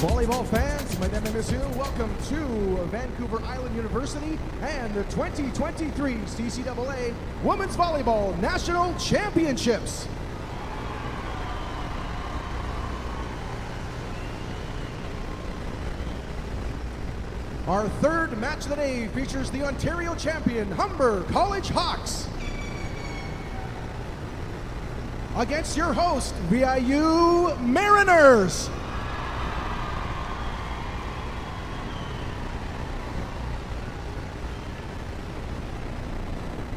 Volleyball fans, mesdames et messieurs, welcome to Vancouver Island University and the 2023 CCAA Women's Volleyball National Championships. Our third match of the day features the Ontario champion Humber College Hawks against your host, VIU Mariners.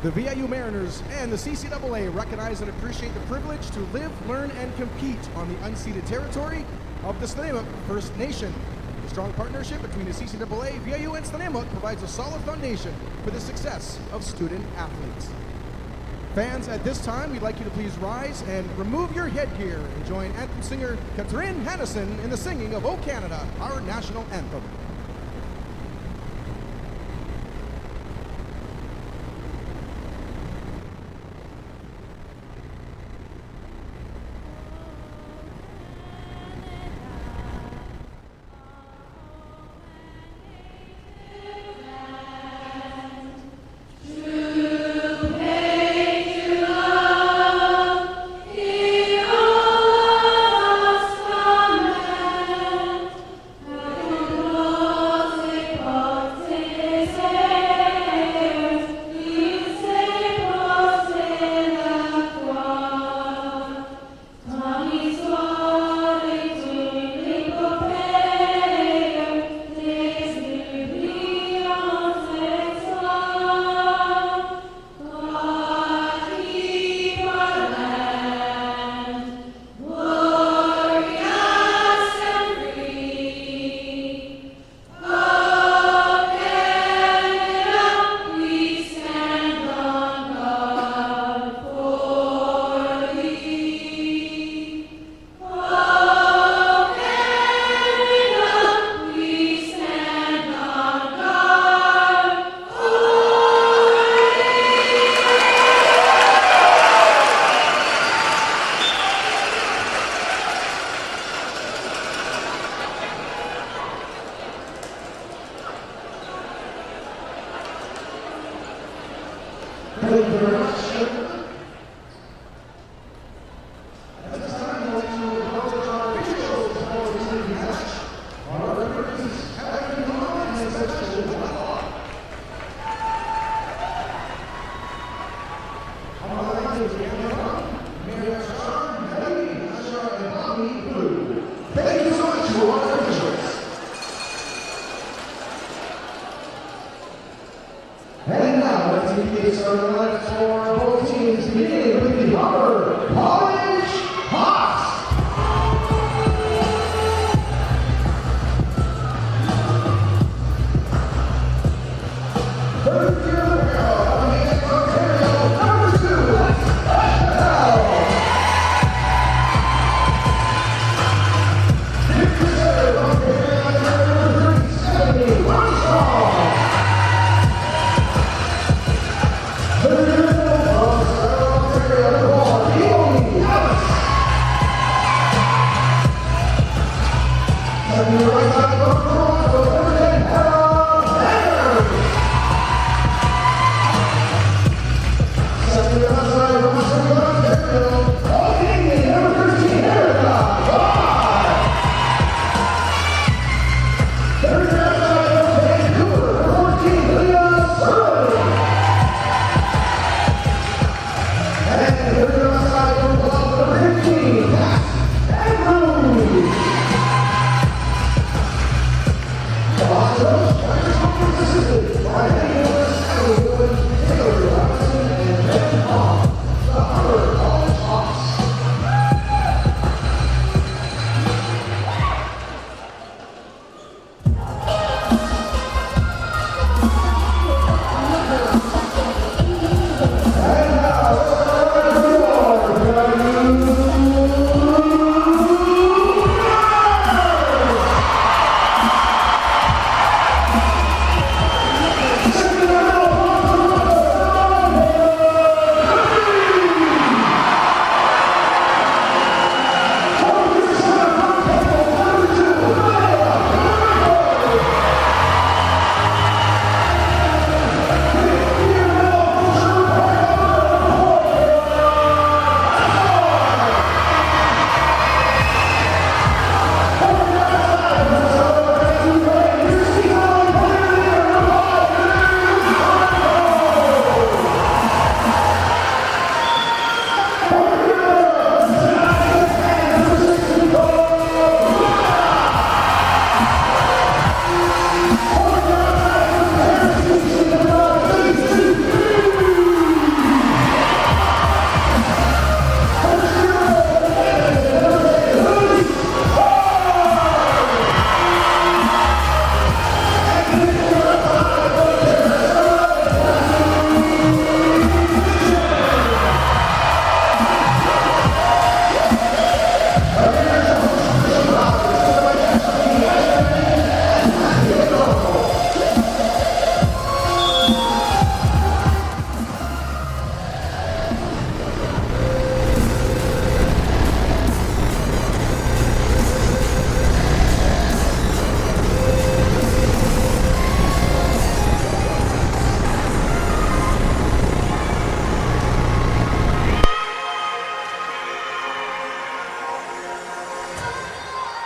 The VIU Mariners and the CCAA recognize and appreciate the privilege to live, learn, and compete on the unceded territory of the Snuneymuxw First Nation. The strong partnership between the CCAA, VIU, and Snuneymuxw provides a solid foundation for the success of student athletes. Fans, at this time, we'd like you to please rise and remove your headgear and join anthem singer Catherine Hannison in the singing of O Canada, our national anthem. Oh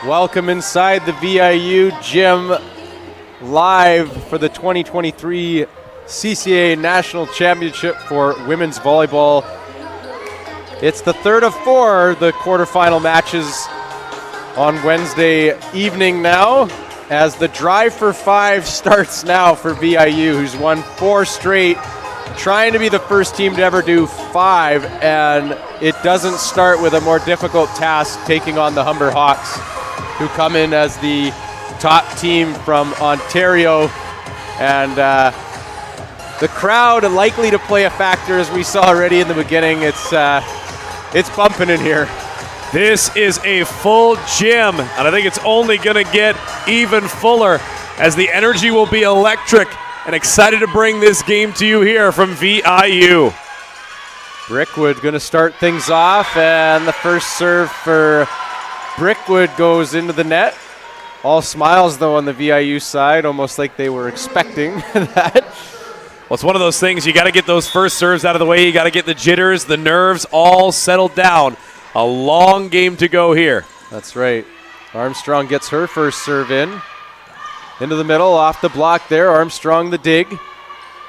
Welcome inside the VIU gym, live for the 2023 CCAA National Championship for women's volleyball. It's the third of four, the quarterfinal matches on Wednesday evening now, as the drive for five starts now for VIU, who's won 4 straight, trying to be the first team to ever do 5, and it doesn't start with a more difficult task, taking on the Humber Hawks, who come in as the top team from Ontario. And the crowd likely to play a factor, as we saw already in the beginning. It's bumping in here. This is a full gym, and I think it's only going to get even fuller, as the energy will be electric, and excited to bring this game to you here from VIU. Brickwood going to start things off, and the first serve for Brickwood goes into the net. All smiles, though, on the VIU side, almost like they were expecting that. Well, it's one of those things, you got to get those first serves out of the way. You got to get the jitters, the nerves all settled down. A long game to go here. That's right. Armstrong gets her first serve in. Into the middle, off the block there. Armstrong the dig.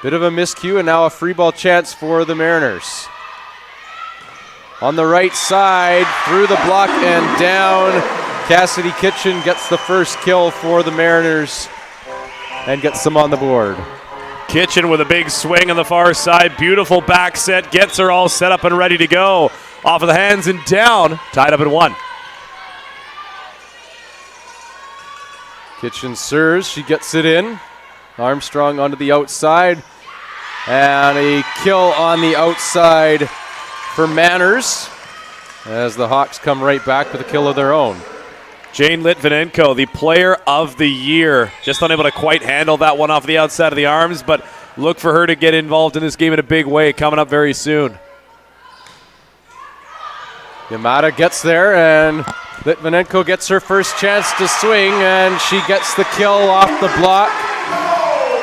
Bit of a miscue, and now a free ball chance for the Mariners. On the right side, through the block and down. Cassidy Kitchen gets the first kill for the Mariners and gets them on the board. Kitchen with a big swing on the far side. Beautiful back set. Gets her all set up and ready to go. Off of the hands and down. Tied up at 1. Kitchen serves. She gets it in. Armstrong onto the outside. And a kill on the outside for Manners, as the Hawks come right back with a kill of their own. Jane Litvinenko, the player of the year. Just unable to quite handle that one off the outside of the arms, but look for her to get involved in this game in a big way coming up very soon. Yamada gets there, and Litvinenko gets her first chance to swing, and she gets the kill off the block.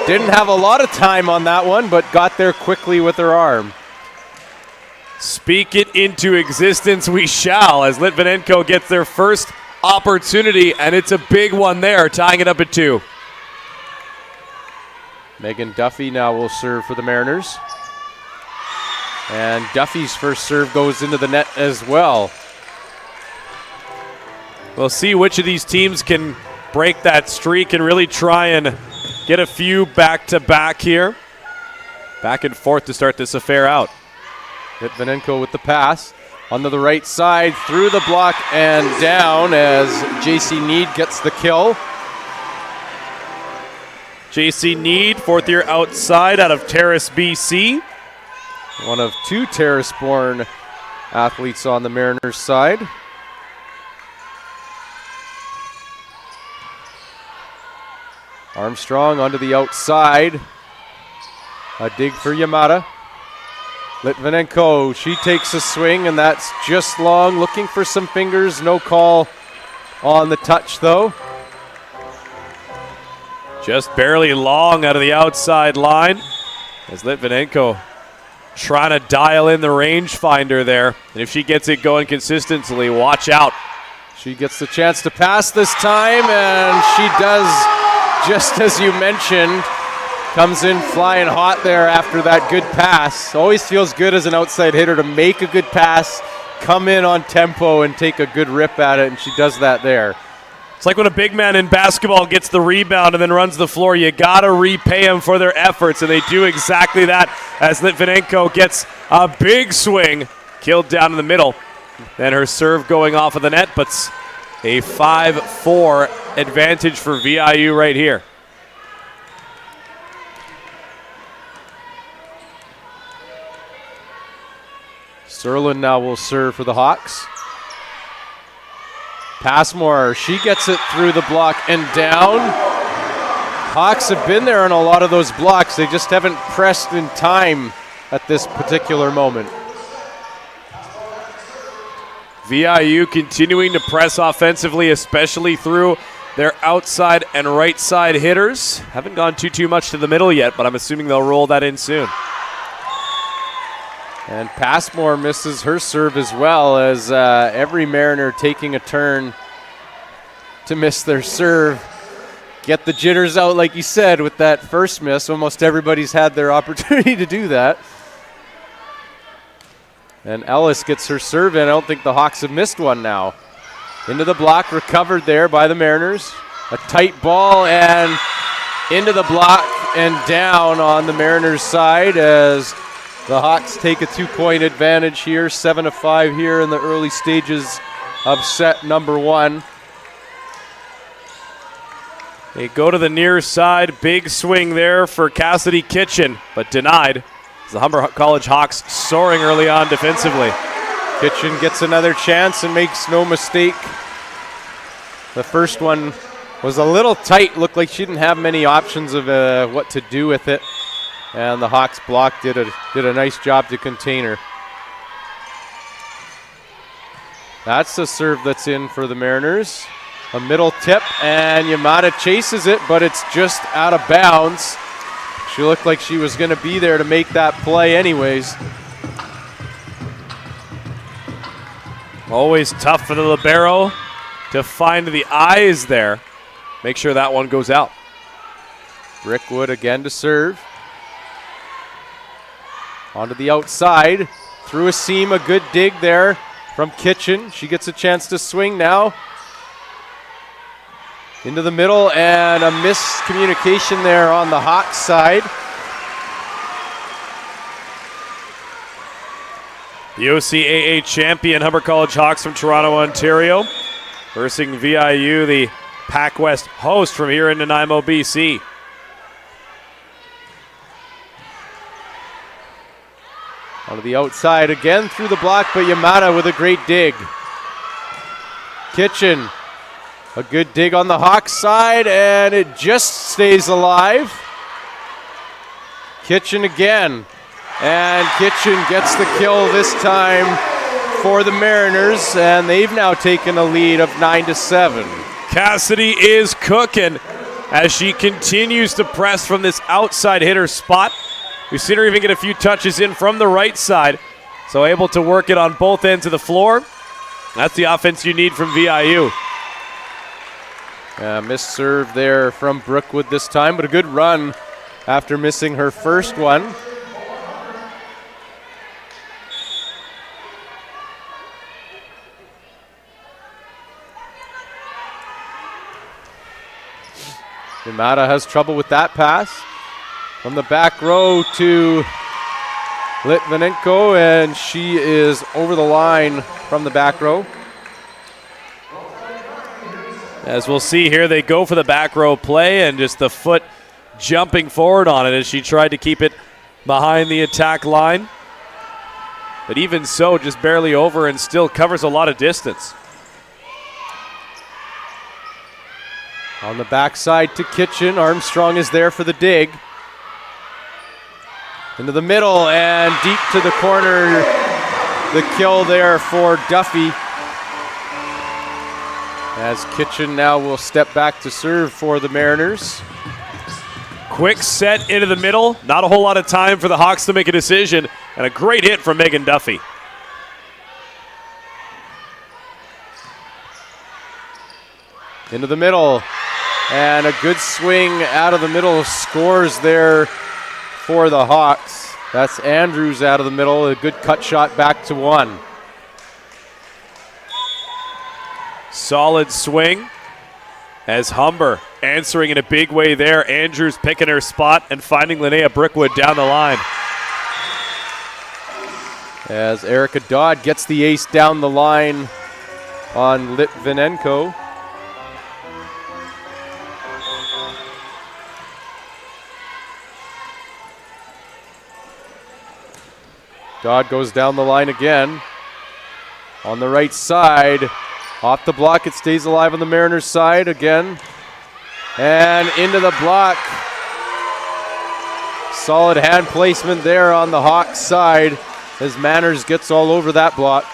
Didn't have a lot of time on that one, but got there quickly with her arm. Speak it into existence we shall, as Litvinenko gets their first opportunity, and it's a big one there, tying it up at 2. Megan Duffy now will serve for the Mariners. And Duffy's first serve goes into the net as well. We'll see which of these teams can break that streak and really try and get a few back-to-back here. Back and forth to start this affair out. Litvinenko with the pass. Onto the right side, through the block and down, as JC Need gets the kill. JC Need, 4th year outside out of Terrace, BC. One of 2 Terrace-born athletes on the Mariners side. Armstrong onto the outside. A dig for Yamada. Litvinenko, she takes a swing, and that's just long. Looking for some fingers. No call on the touch, though. Just barely long out of the outside line, as Litvinenko trying to dial in the rangefinder there. And if she gets it going consistently, watch out. She gets the chance to pass this time, and she does, just as you mentioned. Comes in flying hot there after that good pass. Always feels good as an outside hitter to make a good pass, come in on tempo, and take a good rip at it, and she does that there. It's like when a big man in basketball gets the rebound and then runs the floor. You got to repay them for their efforts, and they do exactly that, as Litvinenko gets a big swing, killed down in the middle. Then her serve going off of the net, but a 5-4 advantage for VIU right here. Serlin now will serve for the Hawks. Passmore, she gets it through the block and down. Hawks have been there on a lot of those blocks. They just haven't pressed in time at this particular moment. VIU continuing to press offensively, especially through their outside and right side hitters. Haven't gone too much to the middle yet, but I'm assuming they'll roll that in soon. And Passmore misses her serve as well, as every Mariner taking a turn to miss their serve. Get the jitters out, like you said, with that first miss. Almost everybody's had their opportunity to do that. And Ellis gets her serve in. I don't think the Hawks have missed one now. Into the block, recovered there by the Mariners. A tight ball and into the block and down on the Mariners side as the Hawks take a 2-point advantage here. 7-5 here in the early stages of set number 1. They go to the near side. Big swing there for Cassidy Kitchen, but denied. The Humber College Hawks soaring early on defensively. Kitchen gets another chance and makes no mistake. The first one was a little tight. Looked like she didn't have many options of what to do with it. And the Hawks block did a nice job to contain her. That's the serve that's in for the Mariners. A middle tip, and Yamada chases it, but it's just out of bounds. She looked like she was going to be there to make that play anyways. Always tough for the libero to find the eyes there. Make sure that one goes out. Brickwood again to serve. Onto the outside. Through a seam, a good dig there from Kitchen. She gets a chance to swing now. Into the middle, and a miscommunication there on the Hawks side. The OCAA champion Humber College Hawks from Toronto, Ontario, versus VIU, the Pac West host from here in Nanaimo, BC. Onto the outside again through the block, but Yamada with a great dig. Kitchen, a good dig on the Hawks side, and it just stays alive. Kitchen again, and Kitchen gets the kill this time for the Mariners, and they've now taken a lead of 9-7. Cassidy is cooking as she continues to press from this outside hitter spot. We've seen her even get a few touches in from the right side, so able to work it on both ends of the floor. That's the offense you need from VIU. Missed serve there from Brookwood this time, but a good run after missing her first one. Yamada has trouble with that pass. From the back row to Litvinenko, and she is over the line from the back row. As we'll see here, they go for the back row play and just the foot jumping forward on it as she tried to keep it behind the attack line. But even so, just barely over and still covers a lot of distance. On the backside to Kitchen, Armstrong is there for the dig. Into the middle and deep to the corner. The kill there for Duffy. As Kitchen now will step back to serve for the Mariners. Quick set into the middle. Not a whole lot of time for the Hawks to make a decision. And a great hit from Megan Duffy. Into the middle. And a good swing out of the middle. Scores there for the Hawks. That's Andrews out of the middle. A good cut shot back to one. Solid swing as Humber answering in a big way there. Andrews picking her spot and finding Linnea Brickwood down the line. As Erica Dodd gets the ace down the line on Litvinenko. Dodd goes down the line again. On the right side. Off the block, it stays alive on the Mariners side again. And into the block. Solid hand placement there on the Hawks side as Manners gets all over that block.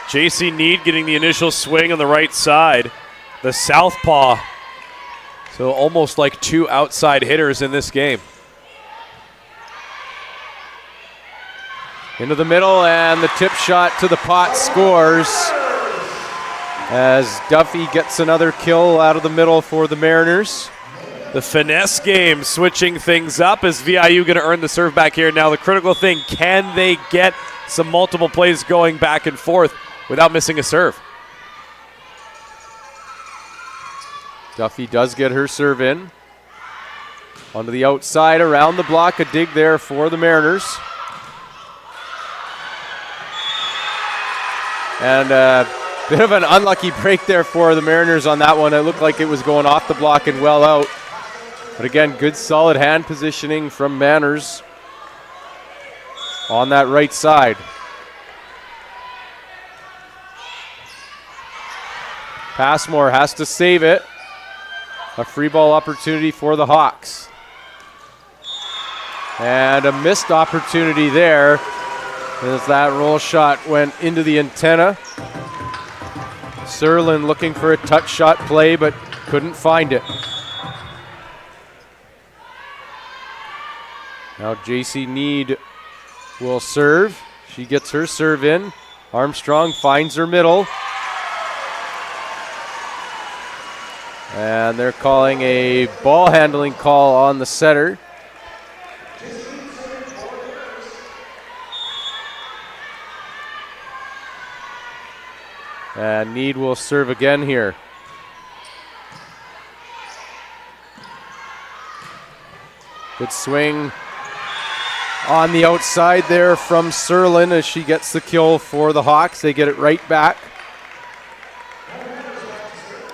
JC Need getting the initial swing on the right side. The southpaw. So almost like two outside hitters in this game. Into the middle, and the tip shot to the pot scores. as Duffy gets another kill out of the middle for the Mariners. The finesse game switching things up as VIU going to earn the serve back here. Now the critical thing, can they get some multiple plays going back and forth without missing a serve? Duffy does get her serve in. Onto the outside, around the block, a dig there for the Mariners. And a bit of an unlucky break there for the Mariners on that one. It looked like it was going off the block and well out. But again, good solid hand positioning from Manners on that right side. Passmore has to save it. A free ball opportunity for the Hawks. And a missed opportunity there as that roll shot went into the antenna. Serlin looking for a touch shot play but couldn't find it. Now JC Need will serve. She gets her serve in. Armstrong finds her middle. And they're calling a ball handling call on the setter. And Need will serve again here. Good swing on the outside there from Serlin as she gets the kill for the Hawks. They get it right back.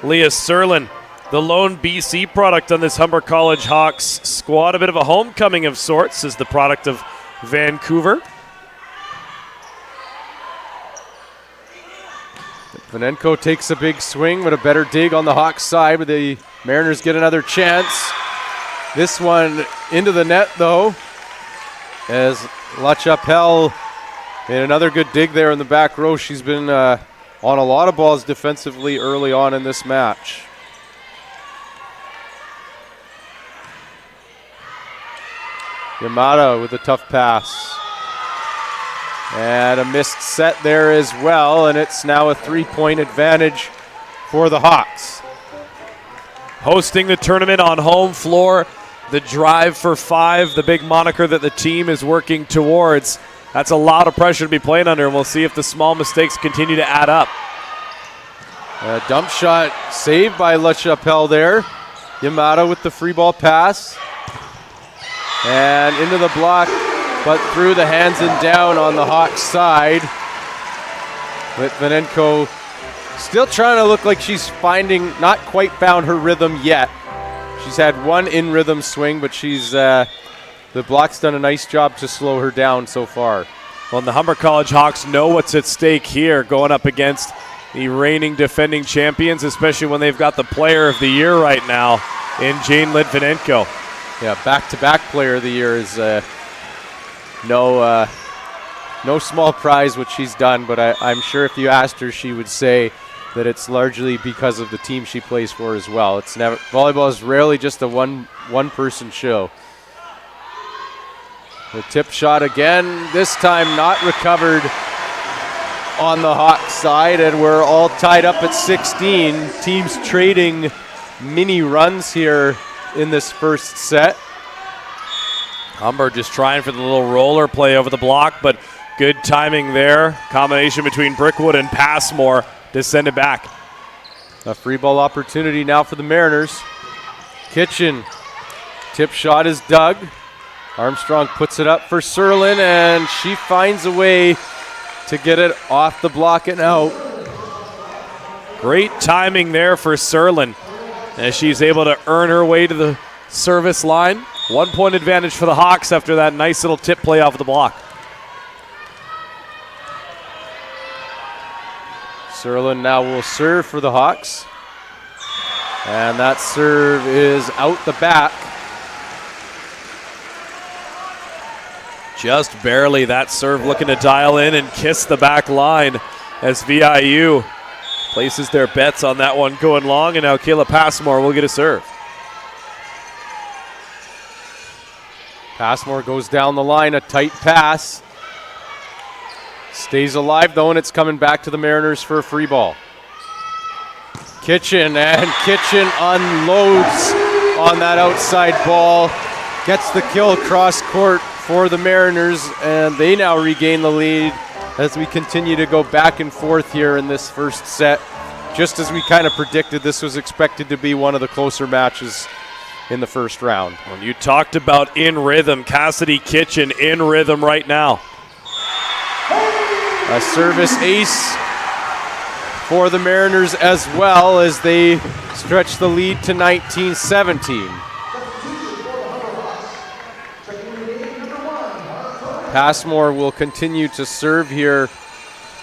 Leah Serlin, the lone BC product on this Humber College Hawks squad. A bit of a homecoming of sorts, as the product of Vancouver. Vanenko takes a big swing with a better dig on the Hawks side, but the Mariners get another chance. This one into the net though, as LaChapelle made another good dig there in the back row. She's been on a lot of balls defensively early on in this match. Yamada with a tough pass. And a missed set there as well, and it's now a 3-point advantage for the Hawks. Hosting the tournament on home floor, the drive for 5, the big moniker that the team is working towards. That's a lot of pressure to be playing under, and we'll see if the small mistakes continue to add up. A dump shot saved by LaChapelle there. Yamada with the free ball pass. And into the block, but through the hands and down on the Hawks side. Litvinenko still trying to look like she's not quite found her rhythm yet. She's had one in rhythm swing, but the block's done a nice job to slow her down so far. Well, and the Humber College Hawks know what's at stake here, going up against the reigning defending champions, especially when they've got the player of the year right now in Jane Litvinenko. Yeah, back-to-back player of the year is no small prize what she's done, but I'm sure if you asked her, she would say that it's largely because of the team she plays for as well. Volleyball is rarely just a one-person show. The tip shot again, this time not recovered on the Hawks side, and we're all tied up at 16. Teams trading mini runs here in this first set. Humber just trying for the little roller play over the block, but good timing there. Combination between Brickwood and Passmore to send it back. A free ball opportunity now for the Mariners. Kitchen, tip shot is dug. Armstrong puts it up for Serlin, and she finds a way to get it off the block and out. Great timing there for Serlin as she's able to earn her way to the service line. 1-point advantage for the Hawks after that nice little tip play off the block. Serlin now will serve for the Hawks. And that serve is out the back. Just barely, that serve looking to dial in and kiss the back line as VIU places their bets on that one going long, and now Kayla Passmore will get a serve. Passmore goes down the line, a tight pass. Stays alive though, and it's coming back to the Mariners for a free ball. Kitchen, and Kitchen unloads on that outside ball. Gets the kill cross court for the Mariners, and they now regain the lead as we continue to go back and forth here in this first set. Just as we kind of predicted, this was expected to be one of the closer matches in the first round. When you talked about in rhythm, Cassidy Kitchen in rhythm right now. A service ace for the Mariners as well as they stretch the lead to 19-17. Passmore will continue to serve here,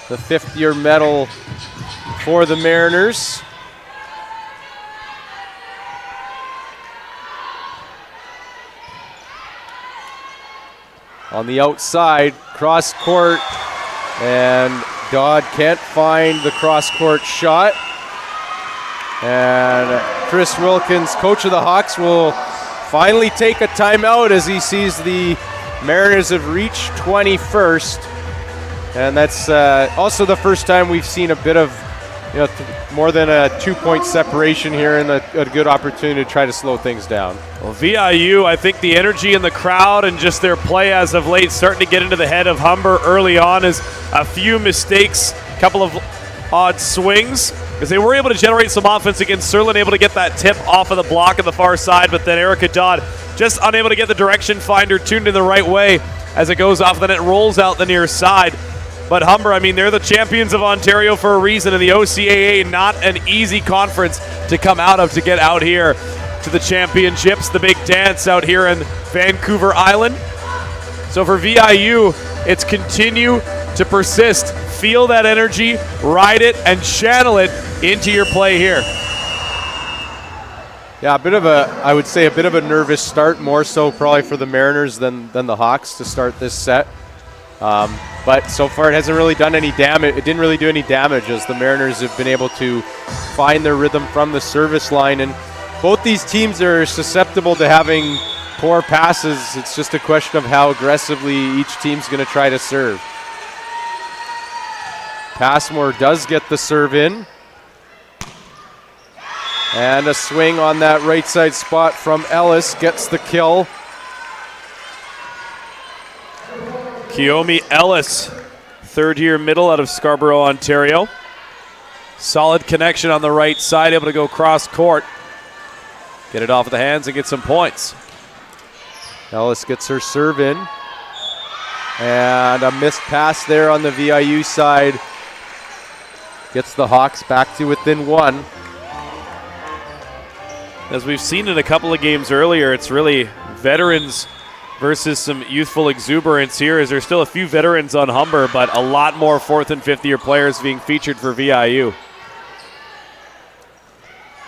the fifth-year medal for the Mariners. On the outside, cross court, and Dodd can't find the cross court shot. And Chris Wilkins, coach of the Hawks, will finally take a timeout as he sees the Mariners have reached 21st. And that's also the first time we've seen a bit of, more than a 2-point separation here, and a good opportunity to try to slow things down. Well, VIU, I think the energy in the crowd and just their play as of late starting to get into the head of Humber early on is a few mistakes, a couple of odd swings, because they were able to generate some offense against Serlin, able to get that tip off of the block on the far side, but then Erica Dodd just unable to get the direction finder tuned in the right way as it goes off, then it rolls out the near side. But Humber, they're the champions of Ontario for a reason, and the OCAA, not an easy conference to come out of to get out here to the championships, the big dance out here in Vancouver Island. So for VIU, it's continue to persist. Feel that energy, ride it, and channel it into your play here. Yeah, I would say a bit of a nervous start, more so probably for the Mariners than the Hawks to start this set. But so far it hasn't really done any damage. It didn't really do any damage as the Mariners have been able to find their rhythm from the service line. And both these teams are susceptible to having poor passes. It's just a question of how aggressively each team's going to try to serve. Passmore does get the serve in. And a swing on that right side spot from Ellis gets the kill. Kiyomi Ellis, third-year middle out of Scarborough, Ontario. Solid connection on the right side, able to go cross court. Get it off of the hands and get some points. Ellis gets her serve in. And a missed pass there on the VIU side. Gets the Hawks back to within one. As we've seen in a couple of games earlier, it's really veterans versus some youthful exuberance here, as there's still a few veterans on Humber, but a lot more fourth and fifth year players being featured for VIU.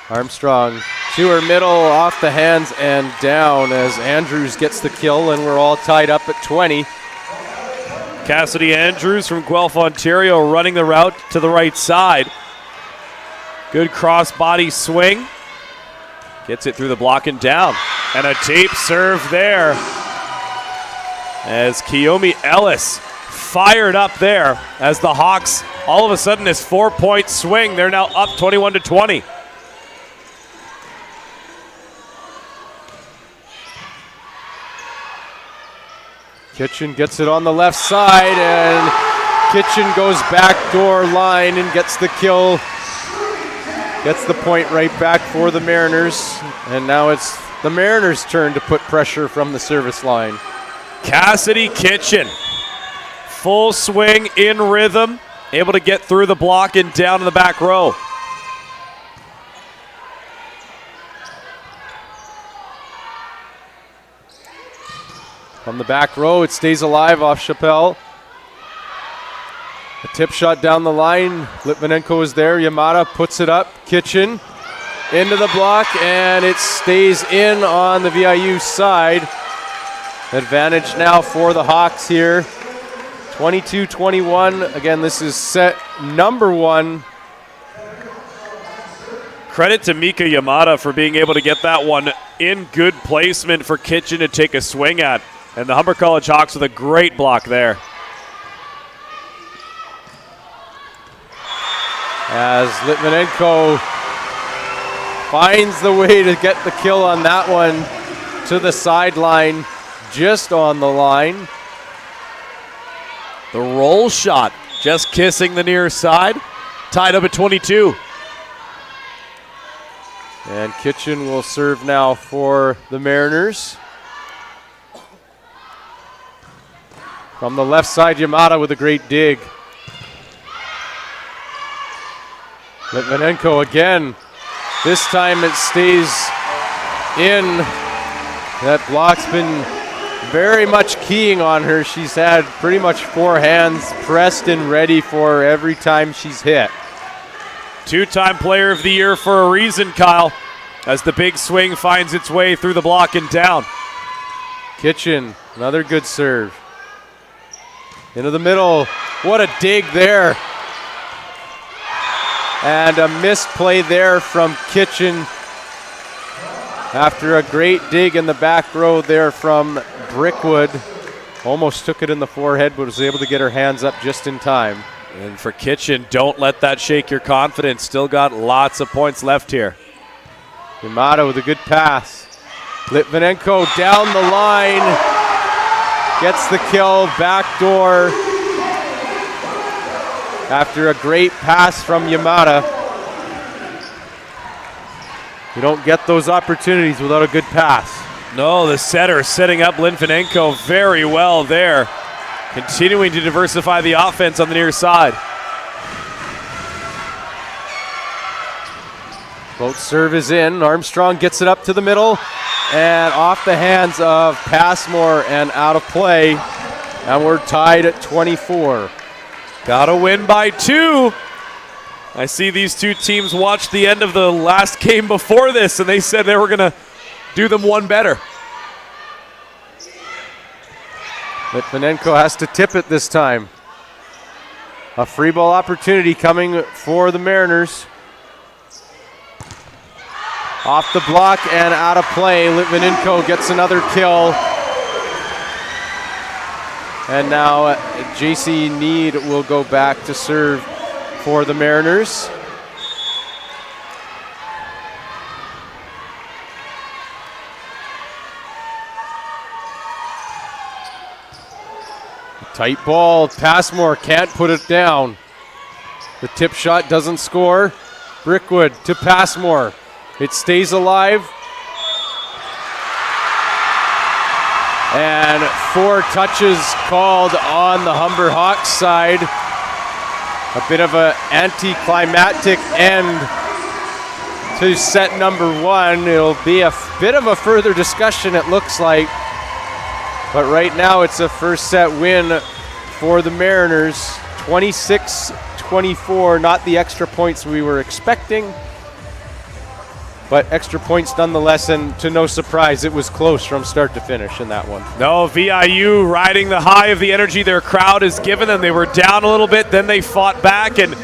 Armstrong to her middle, off the hands and down as Andrews gets the kill, and we're all tied up at 20. Cassidy Andrews from Guelph, Ontario, running the route to the right side. Good cross body swing. Gets it through the block and down. And a tape serve there as Kiyomi Ellis fired up there as the Hawks all of a sudden this 4-point swing. They're now up 21-20. Kitchen gets it on the left side, and Kitchen goes backdoor line and gets the kill. Gets the point right back for the Mariners, and now it's the Mariners' turn to put pressure from the service line. Cassidy Kitchen, full swing in rhythm, able to get through the block and down in the back row. From the back row, it stays alive off Chappelle. A tip shot down the line. Litvinenko is there. Yamada puts it up. Kitchen into the block, and it stays in on the VIU side. Advantage now for the Hawks here. 22-21. Again, this is set number one. Credit to Mika Yamada for being able to get that one in good placement for Kitchen to take a swing at. And the Humber College Hawks with a great block there. As Litvinenko finds the way to get the kill on that one to the sideline, just on the line. The roll shot just kissing the near side. Tied up at 22. And Kitchen will serve now for the Mariners. From the left side, Yamada with a great dig. Litvinenko again. This time it stays in. That block's been very much keying on her. She's had pretty much 4 hands pressed and ready for her every time she's hit. 2-time player of the year for a reason, Kyle, as the big swing finds its way through the block and down. Kitchen, another good serve. Into the middle. What a dig there. And a missed play there from Kitchen after a great dig in the back row there from Brickwood. Almost took it in the forehead, but was able to get her hands up just in time. And for Kitchen, don't let that shake your confidence. Still got lots of points left here. Yamada with a good pass. Litvinenko down the line. Gets the kill, backdoor. After a great pass from Yamada. You don't get those opportunities without a good pass. No, the setter setting up Litvinenko very well there. Continuing to diversify the offense on the near side. Both serve is in. Armstrong gets it up to the middle and off the hands of Passmore and out of play. And we're tied at 24. Gotta win by 2. I see these two teams watched the end of the last game before this, and they said they were gonna do them one better. Litvinenko has to tip it this time. A free ball opportunity coming for the Mariners. Off the block and out of play. Litvinenko gets another kill. And now JC Need will go back to serve for the Mariners. Tight ball, Passmore can't put it down. The tip shot doesn't score. Brickwood to Passmore. It stays alive. And 4 touches called on the Humber Hawks side. A bit of an anticlimactic end to set number 1. It'll be a bit of a further discussion, it looks like. But right now it's a first set win for the Mariners. 26-24, not the extra points we were expecting. But extra points nonetheless, and to no surprise, it was close from start to finish in that one. No, VIU riding the high of the energy their crowd has given them. They were down a little bit, then they fought back, and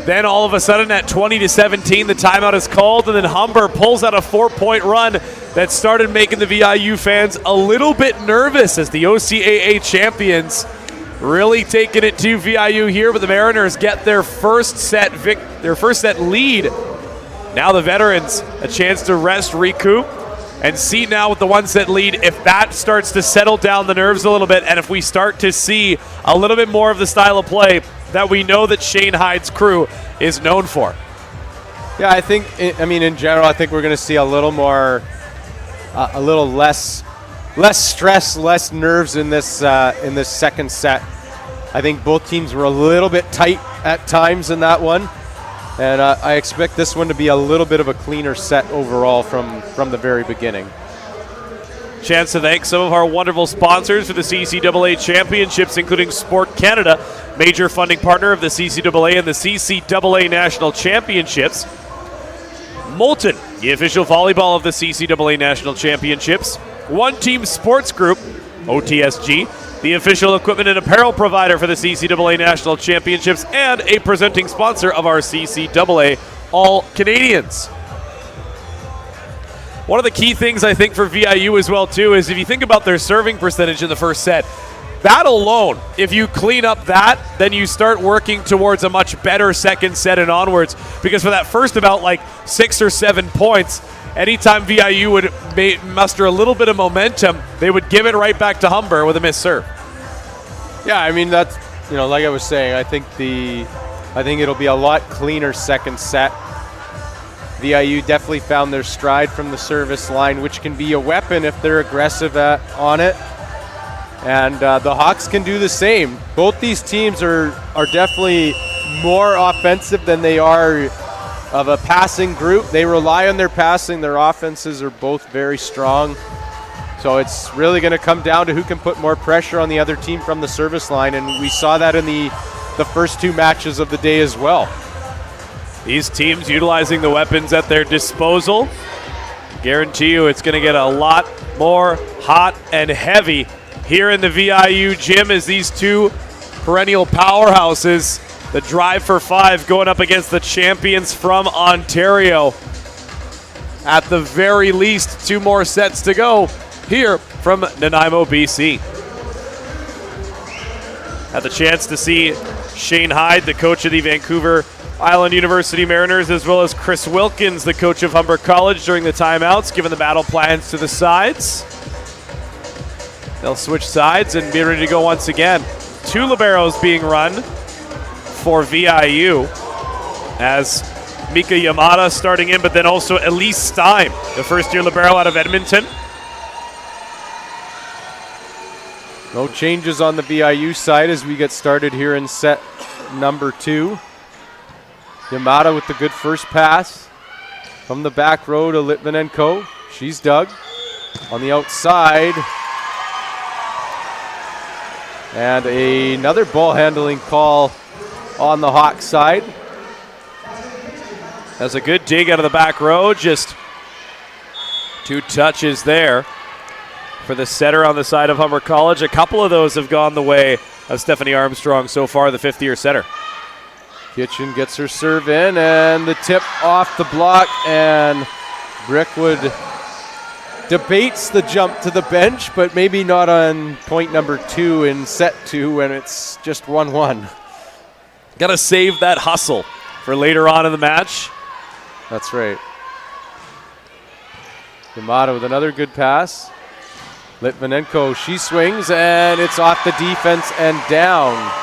then all of a sudden at 20-17, the timeout is called, and then Humber pulls out a 4-point run that started making the VIU fans a little bit nervous as the OCAA champions really taking it to VIU here, but the Mariners get their first set lead. Now the veterans a chance to rest, recoup, and see now with the 1-set lead if that starts to settle down the nerves a little bit, and if we start to see a little bit more of the style of play that we know that Shane Hyde's crew is known for. Yeah, I think, in general, I think we're going to see a little more, a little less stress, less nerves in this second set. I think both teams were a little bit tight at times in that one. And I expect this one to be a little bit of a cleaner set overall from the very beginning. Chance to thank some of our wonderful sponsors for the CCAA Championships, including Sport Canada, major funding partner of the CCAA and the CCAA National Championships. Molten, the official volleyball of the CCAA National Championships. One Team Sports Group, OTSG, the official equipment and apparel provider for the CCAA National Championships, and a presenting sponsor of our CCAA All-Canadians. One of the key things I think for VIU as well too is if you think about their serving percentage in the first set, that alone, if you clean up that, then you start working towards a much better second set and onwards. Because for that first about like 6 or 7 points, anytime VIU would muster a little bit of momentum, they would give it right back to Humber with a missed serve. Yeah, I mean, that's, like I was saying, I think it'll be a lot cleaner second set. VIU definitely found their stride from the service line, which can be a weapon if they're aggressive on it. And the Hawks can do the same. Both these teams are definitely more offensive than they are of a passing group. They rely on their passing. Their offenses are both very strong. So it's really going to come down to who can put more pressure on the other team from the service line. And we saw that in the first 2 matches of the day as well. These teams utilizing the weapons at their disposal. Guarantee you it's going to get a lot more hot and heavy here in the VIU gym as these two perennial powerhouses, the drive for 5 going up against the champions from Ontario. At the very least, 2 more sets to go here from Nanaimo, BC. Had the chance to see Shane Hyde, the coach of the Vancouver Island University Mariners, as well as Chris Wilkins, the coach of Humber College, during the timeouts, giving the battle plans to the sides. They'll switch sides and be ready to go once again. 2 liberos being run for VIU as Mika Yamada starting in, but then also Elise Stein, the first-year libero out of Edmonton. No changes on the VIU side as we get started here in set number 2. Yamada with the good first pass from the back row to Litvinenko. She's dug on the outside. And another ball handling call on the Hawks side. That's a good dig out of the back row. Just 2 touches there for the setter on the side of Humber College. A couple of those have gone the way of Stephanie Armstrong so far, the 5th-year setter. Kitchen gets her serve in, and the tip off the block, and Brickwood debates the jump to the bench, but maybe not on point number 2 in set 2 when it's just 1-1. Got to save that hustle for later on in the match. That's right. Yamada with another good pass. Litvinenko, she swings, and it's off the defense and down.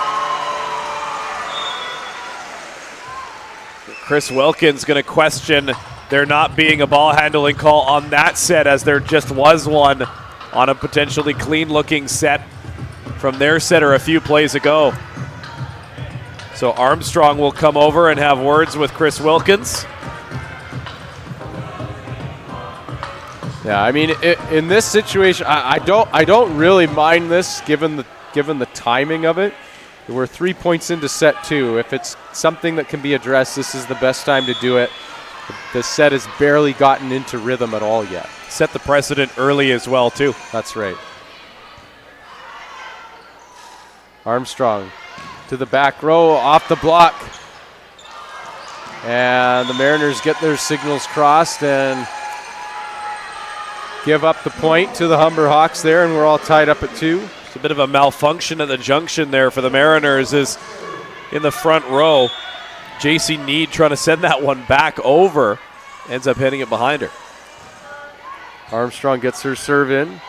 Chris Wilkins going to question there not being a ball handling call on that set, as there just was one on a potentially clean-looking set from their setter a few plays ago. So Armstrong will come over and have words with Chris Wilkins. Yeah, I mean, in this situation, I don't really mind this given the timing of it. We're 3 points into set 2. If it's something that can be addressed, this is the best time to do it. The set has barely gotten into rhythm at all yet. Set the precedent early as well, too. That's right. Armstrong to the back row, off the block. And the Mariners get their signals crossed and give up the point to the Humber Hawks there, and we're all tied up at 2. It's a bit of a malfunction at the junction there for the Mariners, is in the front row. JC Need trying to send that one back over, ends up hitting it behind her. Armstrong gets her serve in.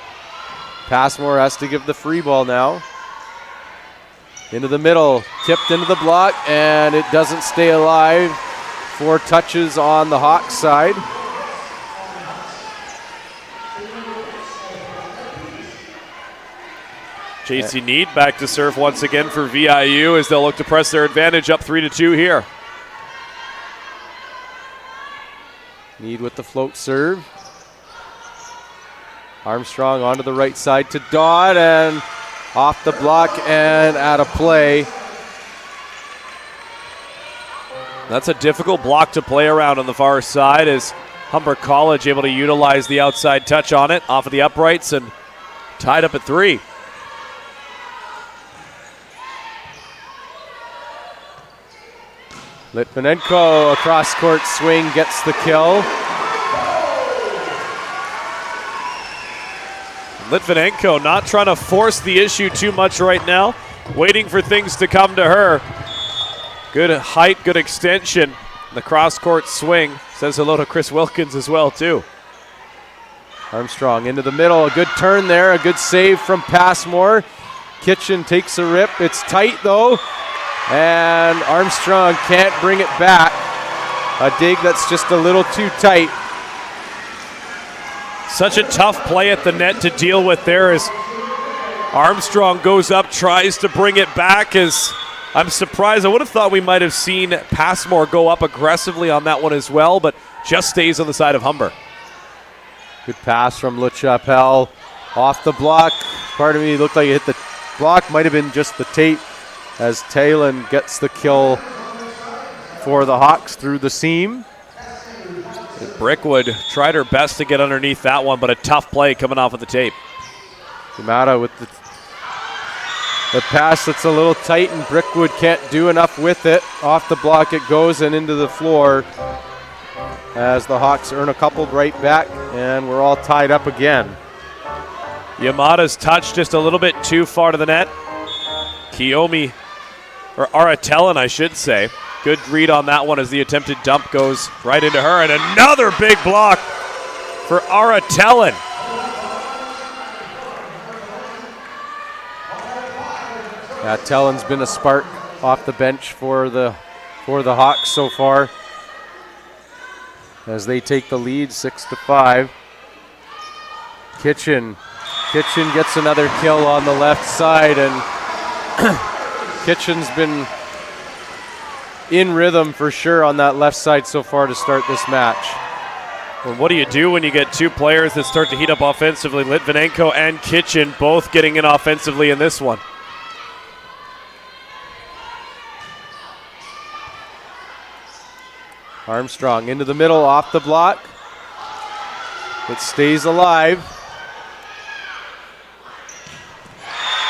Passmore has to give the free ball now. Into the middle, tipped into the block, and it doesn't stay alive. 4 touches on the Hawks side. JC Need back to serve once again for VIU as they'll look to press their advantage up 3-2 here. Need with the float serve. Armstrong onto the right side to Dodd, and off the block and out of play. That's a difficult block to play around on the far side, as Humber College able to utilize the outside touch on it off of the uprights and tied up at 3. Litvinenko, across court swing, gets the kill. Litvinenko not trying to force the issue too much right now, waiting for things to come to her. Good height, good extension. The cross-court swing. Says hello to Chris Wilkins as well, too. Armstrong into the middle. A good turn there. A good save from Passmore. Kitchen takes a rip. It's tight, though. And Armstrong can't bring it back. A dig that's just a little too tight. Such a tough play at the net to deal with there as Armstrong goes up, tries to bring it back. As I'm surprised. I would have thought we might have seen Passmore go up aggressively on that one as well, but just stays on the side of Humber. Good pass from Le Chapelle. Off the block. Part of me looked like it hit the block. Might have been just the tape as Talon gets the kill for the Hawks through the seam. Brickwood tried her best to get underneath that one, but a tough play coming off of the tape. Yamada with the pass that's a little tight, and Brickwood can't do enough with it. Off the block it goes and into the floor as the Hawks earn a couple right back, and we're all tied up again. Yamada's touch just a little bit too far to the net. Kiyomi, or Aratellan, I should say. Good read on that one as the attempted dump goes right into her, and another big block for Aratellan. Tellen's been a spark off the bench for the Hawks so far as they take the lead 6-5. Kitchen gets another kill on the left side, and Kitchen's been in rhythm for sure on that left side so far to start this match. Well, what do you do when you get two players that start to heat up offensively? Litvinenko and Kitchen both getting in offensively in this one. Armstrong into the middle, off the block. It stays alive.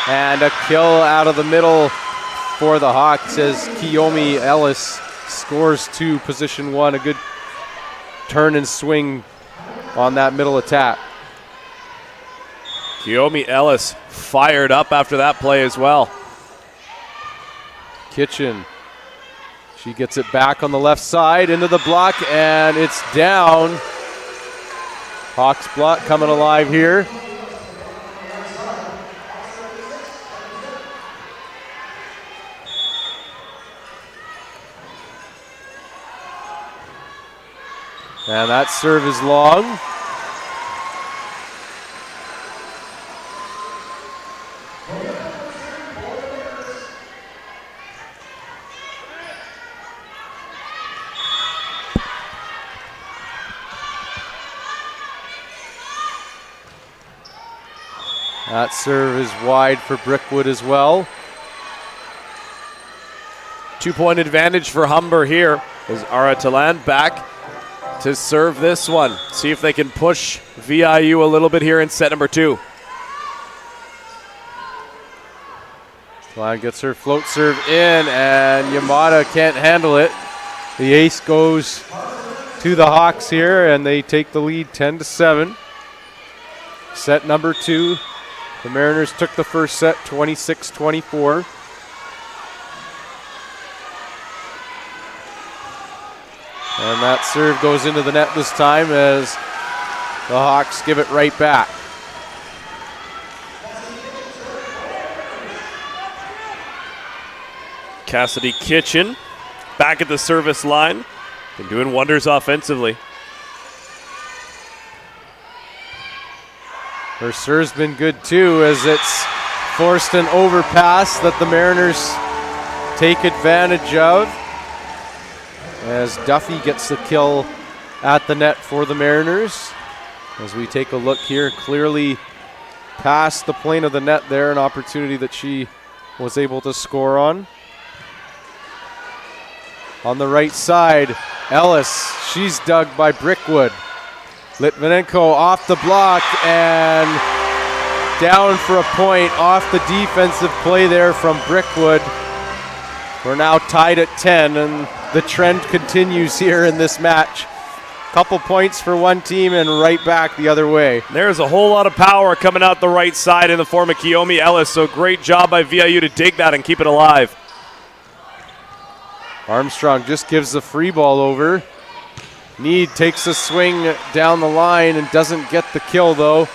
And a kill out of the middle for the Hawks as Kiyomi Ellis scores two, position one. A good turn and swing on that middle attack. Kiyomi Ellis fired up after that play as well. Kitchen. She gets it back on the left side into the block, and it's down. Hawks block coming alive here. And that serve is long. That serve is wide for Brickwood as well. 2-point advantage for Humber here as Aratellan back to serve this one. See if they can push VIU a little bit here in set number 2. Line gets her float serve in, and Yamada can't handle it. The ace goes to the Hawks here, and they take the lead 10-7. Set number 2. The Mariners took the first set 26-24. And that serve goes into the net this time as the Hawks give it right back. Cassidy Kitchen back at the service line and doing wonders offensively. Her serve's been good too, as it's forced an overpass that the Mariners take advantage of. As Duffy gets the kill at the net for the Mariners. As we take a look here, clearly past the plane of the net there, an opportunity that she was able to score on. On the right side, Ellis, she's dug by Brickwood. Litvinenko off the block and down for a point off the defensive play there from Brickwood. We're now tied at 10, and the trend continues here in this match. Couple points for one team and right back the other way. There's a whole lot of power coming out the right side in the form of Kiyomi Ellis, so great job by VIU to dig that and keep it alive. Armstrong just gives the free ball over. Need takes a swing down the line and doesn't get the kill though.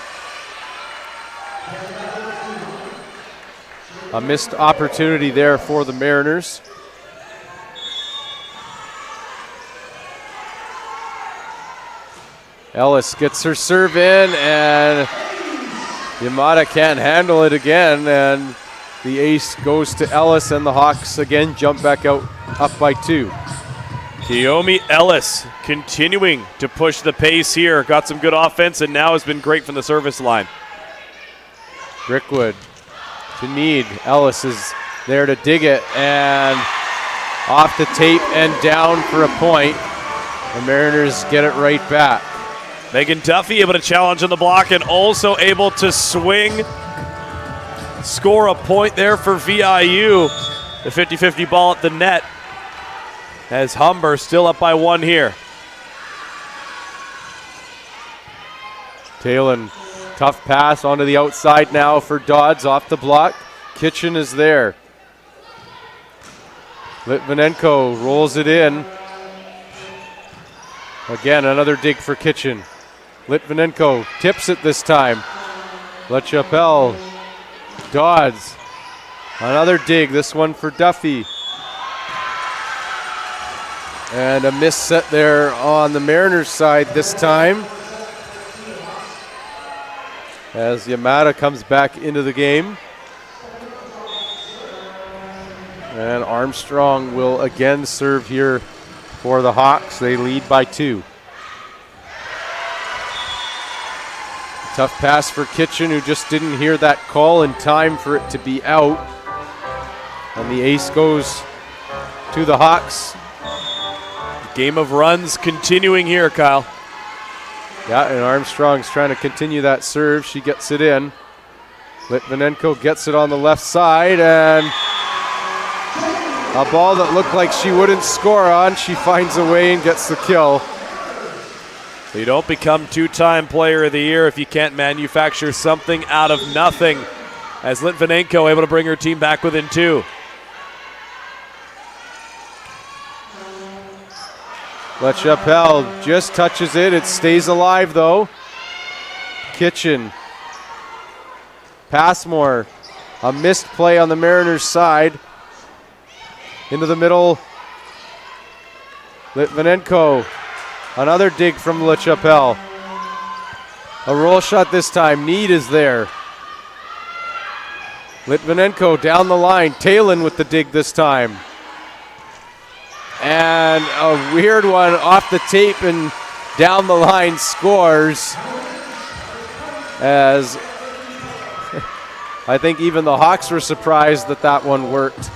A missed opportunity there for the Mariners. Ellis gets her serve in, and Yamada can't handle it again, and the ace goes to Ellis, and the Hawks again jump back out up by 2. Kiyomi Ellis continuing to push the pace here. Got some good offense and now has been great from the service line. Brickwood to Need. Ellis is there to dig it, and off the tape and down for a point. The Mariners get it right back. Megan Duffy able to challenge on the block and also able to swing, score a point there for VIU. The 50-50 ball at the net as Humber still up by 1 here. Talon, tough pass onto the outside now for Dodds off the block. Kitchen is there. Litvinenko rolls it in. Again, another dig for Kitchen. Litvinenko tips it this time. LaChapelle, Dodds, another dig, this one for Duffy. And a miss set there on the Mariners side this time, as Yamada comes back into the game. And Armstrong will again serve here for the Hawks. They lead by 2. Tough pass for Kitchen, who just didn't hear that call in time for it to be out. And the ace goes to the Hawks. Game of runs continuing here, Kyle. Yeah, and Armstrong's trying to continue that serve. She gets it in. Litvinenko gets it on the left side, and a ball that looked like she wouldn't score on, she finds a way and gets the kill. You don't become 2-time player of the year if you can't manufacture something out of nothing, as Litvinenko able to bring her team back within 2. LaChapelle just touches it. It stays alive though. Kitchen. Passmore. A missed play on the Mariners side. Into the middle. Litvinenko. Another dig from LaChapelle. A roll shot this time. Need is there. Litvinenko down the line. Talon with the dig this time. And a weird one off the tape and down the line scores. As I think even the Hawks were surprised that that one worked.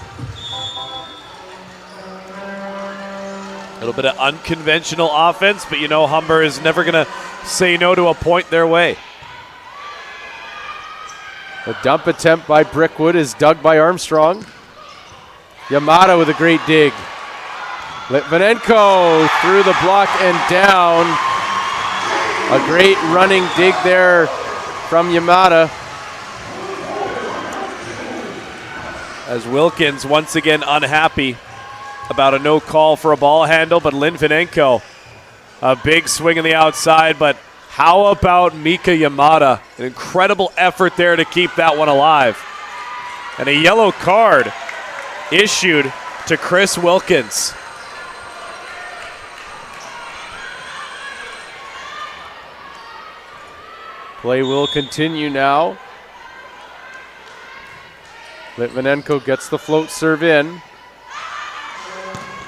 A little bit of unconventional offense, but you know Humber is never going to say no to a point their way. The dump attempt by Brickwood is dug by Armstrong. Yamada with a great dig. Litvinenko through the block and down. A great running dig there from Yamada. As Wilkins once again unhappy about a no call for a ball handle, but Litvinenko, a big swing on the outside, but how about Mika Yamada? An incredible effort there to keep that one alive. And a yellow card issued to Chris Wilkins. Play will continue now. Litvinenko gets the float serve in.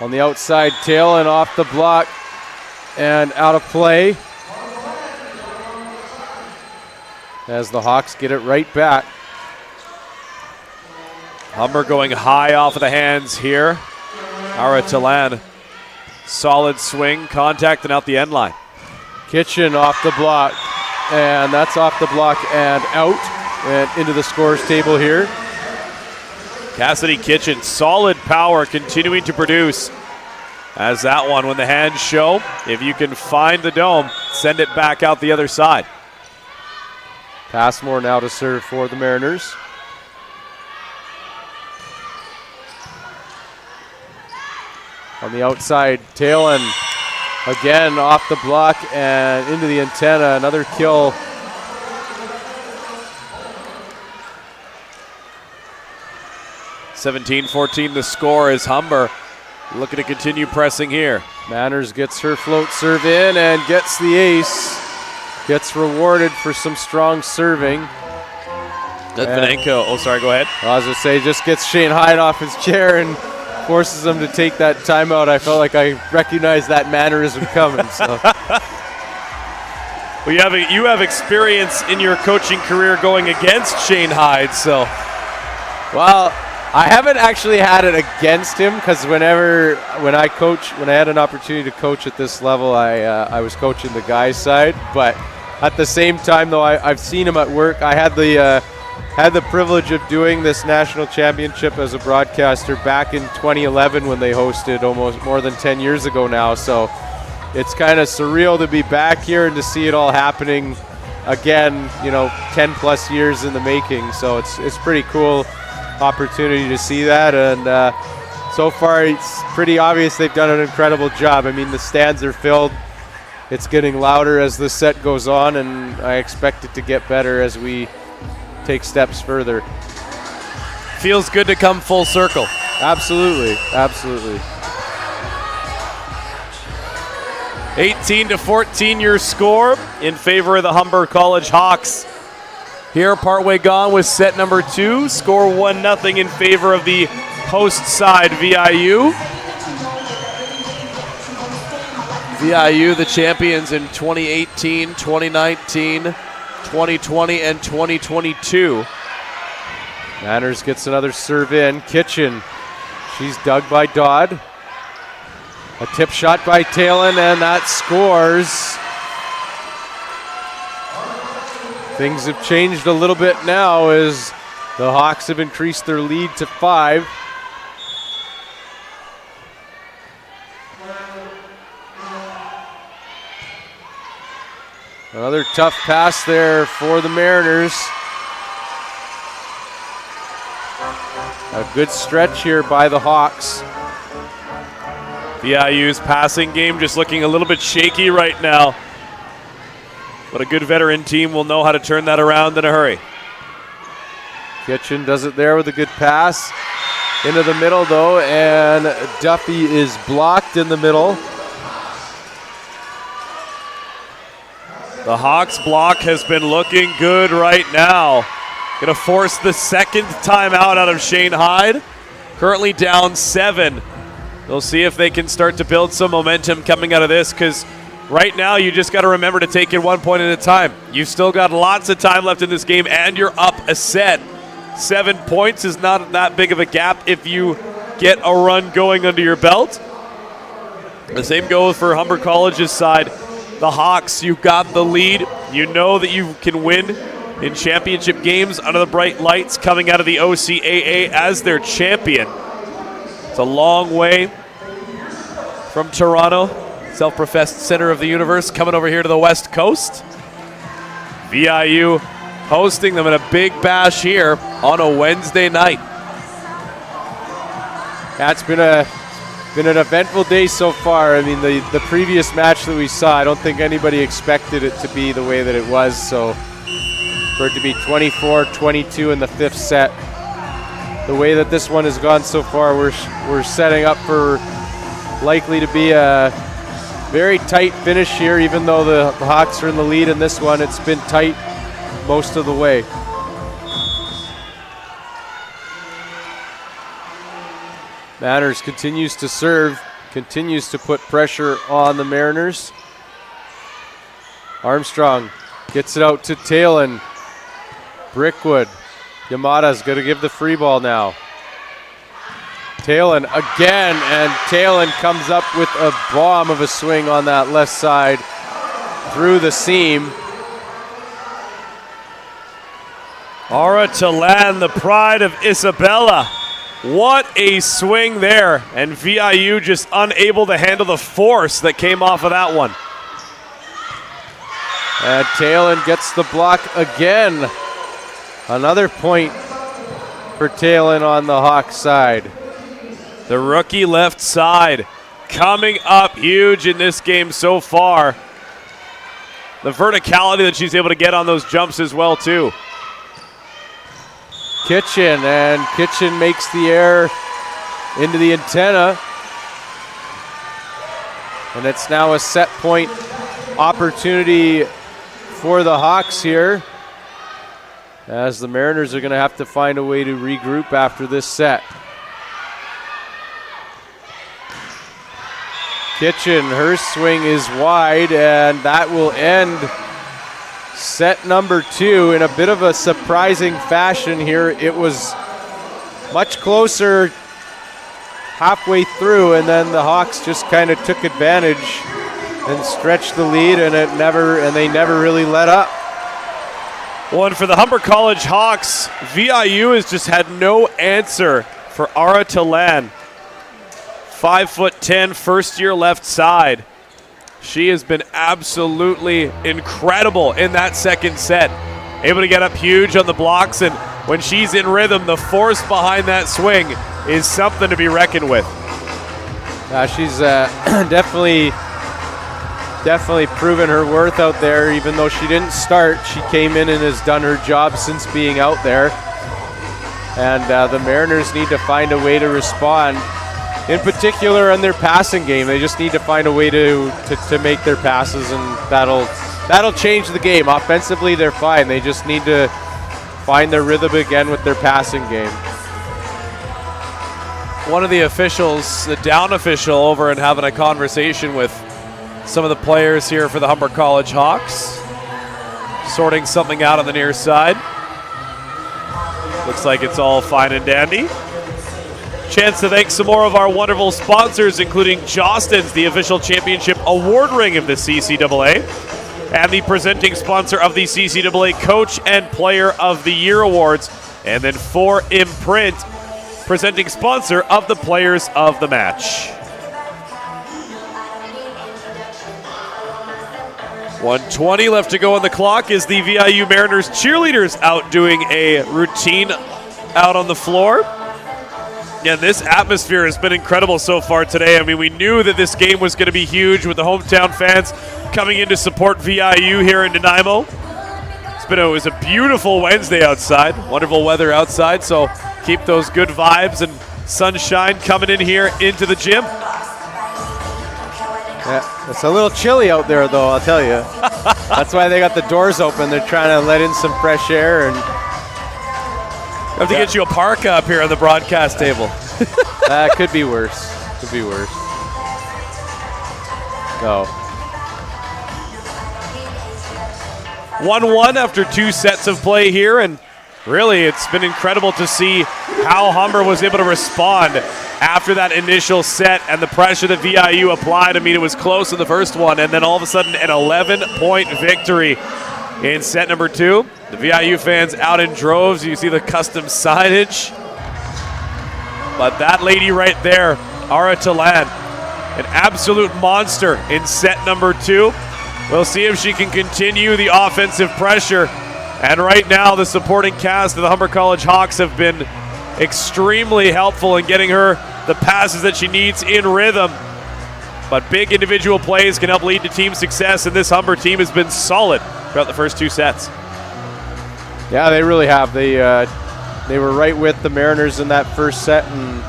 On the outside tail and off the block and out of play. As the Hawks get it right back. Humber going high off of the hands here. Ara Talan, solid swing, contact and out the end line. Kitchen off the block, and that's off the block and out and into the scores table here. Cassidy Kitchen, solid power, continuing to produce. as that one, when the hands show, if you can find the dome, send it back out the other side. Passmore now to serve for the Mariners. On the outside, Talon again off the block and into the antenna. Another kill. (17-14) the score as Humber looking to continue pressing here. Manners gets her float serve in and gets the ace. Gets rewarded for some strong serving. Litvinenko, oh sorry, go ahead. I was going to say, just gets Shane Hyde off his chair and forces him to take that timeout. I felt like I recognized that mannerism coming. So. Well, you have experience in your coaching career going against Shane Hyde, so. Well, I haven't actually had it against him because when I had an opportunity to coach at this level, I was coaching the guys' side. But at the same time, though, I've seen him at work. I had the privilege of doing this national championship as a broadcaster back in 2011 when they hosted almost more than 10 years ago now. So it's kind of surreal to be back here and to see it all happening again, 10 plus years in the making. So it's pretty cool opportunity to see that, and so far it's pretty obvious they've done an incredible job. I mean, the stands are filled. It's getting louder as the set goes on, and I expect it to get better as we take steps further. Feels good to come full circle. Absolutely, absolutely. 18-14 your score in favor of the Humber College Hawks. Here, partway gone with set number 2. Score 1-0 in favor of the host side, VIU. VIU, the champions in 2018, 2019, 2020, and 2022. Manners gets another serve in. Kitchen, she's dug by Dodd. A tip shot by Talon, and that scores. Things have changed a little bit now as the Hawks have increased their lead to 5. Another tough pass there for the Mariners. A good stretch here by the Hawks. VIU's passing game just looking a little bit shaky right now. But a good veteran team will know how to turn that around in a hurry. Kitchen does it there with a good pass. Into the middle though, and Duffy is blocked in the middle. The Hawks block has been looking good right now. Gonna force the second timeout out of Shane Hyde. Currently down 7. They'll see if they can start to build some momentum coming out of this, because right now you just got to remember to take it 1 point at a time. You've still got lots of time left in this game, and you're up a set. 7 points is not that big of a gap if you get a run going under your belt. The same goes for Humber College's side. The Hawks, you got the lead. You know that you can win in championship games under the bright lights coming out of the OCAA as their champion. It's a long way from Toronto, self-professed center of the universe, coming over here to the West Coast. VIU hosting them in a big bash here on a Wednesday night. That's been an eventful day so far. I mean, the previous match that we saw, I don't think anybody expected it to be the way that it was. So for it to be 24-22 in the 5th set, the way that this one has gone so far, we're setting up for likely to be a very tight finish here. Even though the Hawks are in the lead in this one, it's been tight most of the way. Manners continues to serve, continues to put pressure on the Mariners. Armstrong gets it out to Talon. Brickwood. Yamada's going to give the free ball now. Talon again, and Talon comes up with a bomb of a swing on that left side through the seam. Aura Talan, the pride of Isabella, What a swing there. And VIU just unable to handle the force that came off of that one. And Talon gets the block again. Another point for Talon on the Hawks side. The rookie left side coming up huge in this game so far. The verticality that she's able to get on those jumps as well too. Kitchen, and Kitchen makes the air into the antenna. And it's now a set point opportunity for the Hawks here, as the Mariners are going to have to find a way to regroup after this set. Kitchen, her swing is wide, and that will end set number 2 in a bit of a surprising fashion here. It was much closer halfway through, and then the Hawks just kind of took advantage and stretched the lead, and they never really let up. One for the Humber College Hawks. VIU has just had no answer for Ara Talan. 5'10", first-year left side. She has been absolutely incredible in that second set. Able to get up huge on the blocks, and when she's in rhythm, the force behind that swing is something to be reckoned with. She's definitely proven her worth out there. Even though she didn't start, she came in and has done her job since being out there. And the Mariners need to find a way to respond. In particular, in their passing game, they just need to find a way to make their passes, and that'll change the game. Offensively, they're fine. They just need to find their rhythm again with their passing game. One of the officials, the down official, over and having a conversation with some of the players here for the Humber College Hawks, sorting something out on the near side. Looks like it's all fine and dandy. Chance to thank some more of our wonderful sponsors, including Jostens, the official championship award ring of the CCAA, and the presenting sponsor of the CCAA Coach and Player of the Year Awards, and then 4 Imprint, presenting sponsor of the Players of the Match. 1:20 left to go on the clock as the VIU Mariners cheerleaders out doing a routine out on the floor. Yeah, this atmosphere has been incredible so far today. I mean, we knew that this game was going to be huge with the hometown fans coming in to support VIU here in Nanaimo. It was a beautiful Wednesday outside, wonderful weather outside, so keep those good vibes and sunshine coming in here into the gym. Yeah, it's a little chilly out there, though, I'll tell you. That's why they got the doors open. They're trying to let in some fresh air. And have to get you a parka up here on the broadcast table. Could be worse. Could be worse. No. 1-1 after 2 sets of play here, and really it's been incredible to see how Humber was able to respond after that initial set and the pressure that VIU applied. I mean, it was close in the first one, and then all of a sudden an 11-point victory in set number 2. The VIU fans out in droves. You see the custom signage. But that lady right there, Ara Talan, an absolute monster in set number 2. We'll see if she can continue the offensive pressure. And right now, the supporting cast of the Humber College Hawks have been extremely helpful in getting her the passes that she needs in rhythm. But big individual plays can help lead to team success, and this Humber team has been solid throughout the first 2 sets. Yeah, they really have. They were right with the Mariners in that first set and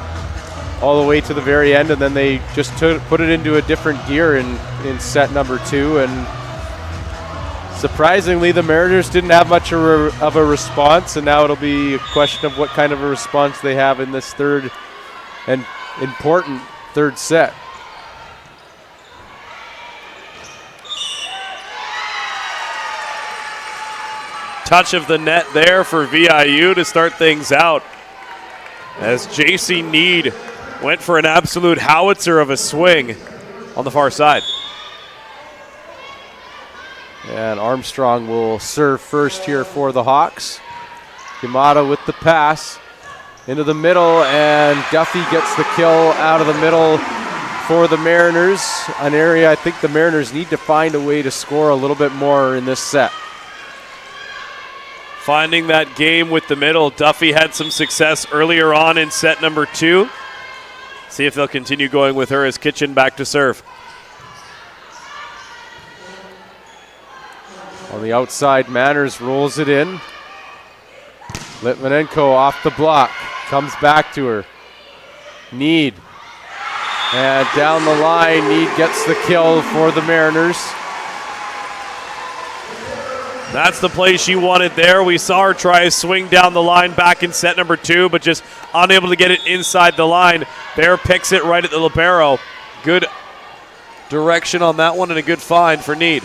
all the way to the very end, and then they just put it into a different gear in set number 2. And surprisingly, the Mariners didn't have much of a response, and now it'll be a question of what kind of a response they have in this third and important third set. Touch of the net there for VIU to start things out, as JC Need went for an absolute howitzer of a swing on the far side. And Armstrong will serve first here for the Hawks. Yamada with the pass. into the middle, and Duffy gets the kill out of the middle for the Mariners, an area I think the Mariners need to find a way to score a little bit more in this set. Finding that game with the middle. Duffy had some success earlier on in set number 2. See if they'll continue going with her as Kitchen back to serve. On the outside, Manners rolls it in. Litvinenko off the block, comes back to her. Need. And down the line, Need gets the kill for the Mariners. That's the play she wanted there. We saw her try a swing down the line back in set number 2, but just unable to get it inside the line. Bear picks it right at the libero. Good direction on that one and a good find for Need.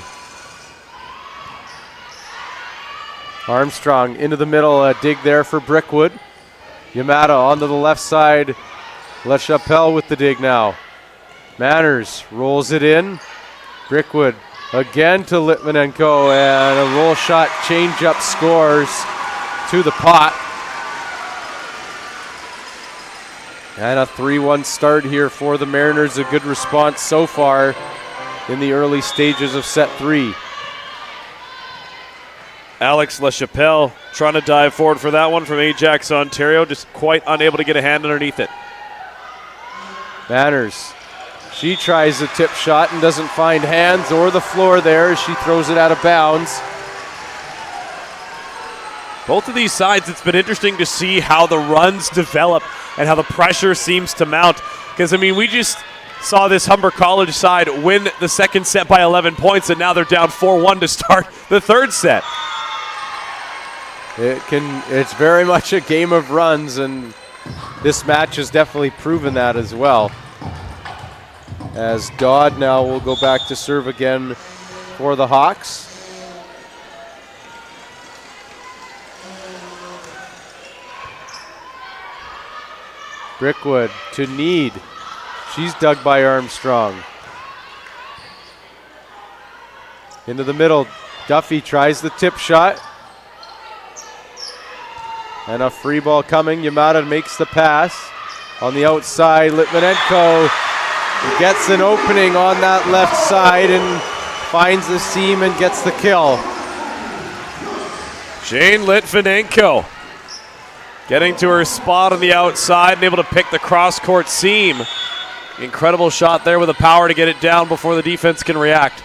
Armstrong into the middle, a dig there for Brickwood. Yamada onto the left side. LaChapelle with the dig now. Manners rolls it in. Brickwood again to Litvinenko, and a roll shot change-up scores to the pot. And a 3-1 start here for the Mariners. A good response so far in the early stages of set 3. Alex LaChapelle trying to dive forward for that one from Ajax, Ontario, just quite unable to get a hand underneath it. Manners, she tries a tip shot and doesn't find hands or the floor there as she throws it out of bounds. Both of these sides, it's been interesting to see how the runs develop and how the pressure seems to mount. Because, I mean, we just saw this Humber College side win the second set by 11 points, and now they're down 4-1 to start the third set. It's very much a game of runs, and this match has definitely proven that as well. As Dodd now will go back to serve again for the Hawks. Brickwood to Need. She's dug by Armstrong. Into the middle, Duffy tries the tip shot. And a free ball coming. Yamada makes the pass. On the outside, Litvinenko gets an opening on that left side and finds the seam and gets the kill. Jane Litvinenko getting to her spot on the outside and able to pick the cross-court seam. Incredible shot there with the power to get it down before the defense can react.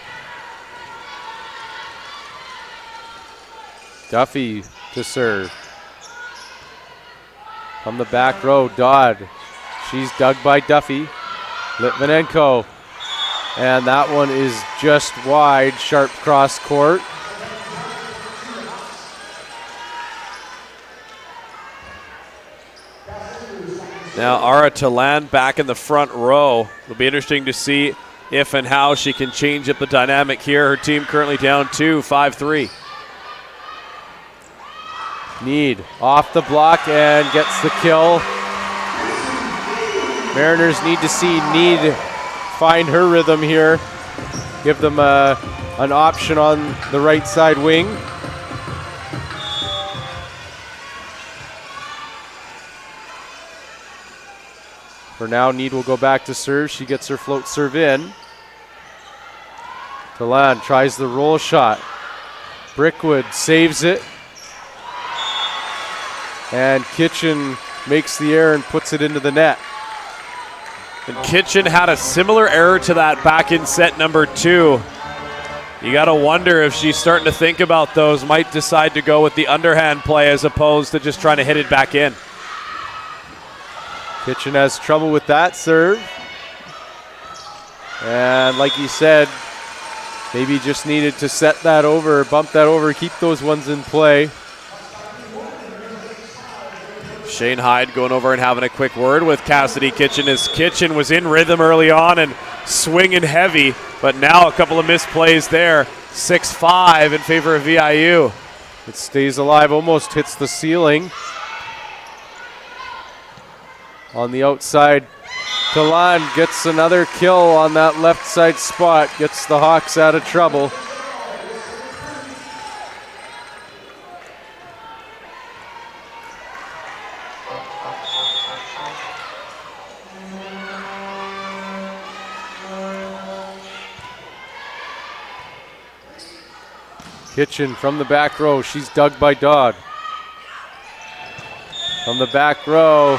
Duffy to serve. From the back row, Dodd. She's dug by Duffy. Litvinenko. And that one is just wide, sharp cross court. Now Ara Talan back in the front row. It'll be interesting to see if and how she can change up the dynamic here. Her team currently down 5-3. Need off the block and gets the kill. Mariners need to see Need find her rhythm here. Give them an option on the right side wing. For now, Need will go back to serve. She gets her float serve in. Talan tries the roll shot. Brickwood saves it. And Kitchen makes the error and puts it into the net. And Kitchen had a similar error to that back in set number 2. You got to wonder if she's starting to think about those, might decide to go with the underhand play as opposed to just trying to hit it back in. Kitchen has trouble with that serve. And like you said, maybe just needed to set that over, bump that over, keep those ones in play. Shane Hyde going over and having a quick word with Cassidy Kitchen, as Kitchen was in rhythm early on and swinging heavy, but now a couple of misplays there. 6-5 in favor of VIU. It stays alive, almost hits the ceiling. On the outside, Talan gets another kill on that left side spot, gets the Hawks out of trouble. Kitchen from the back row. She's dug by Dodd. From the back row,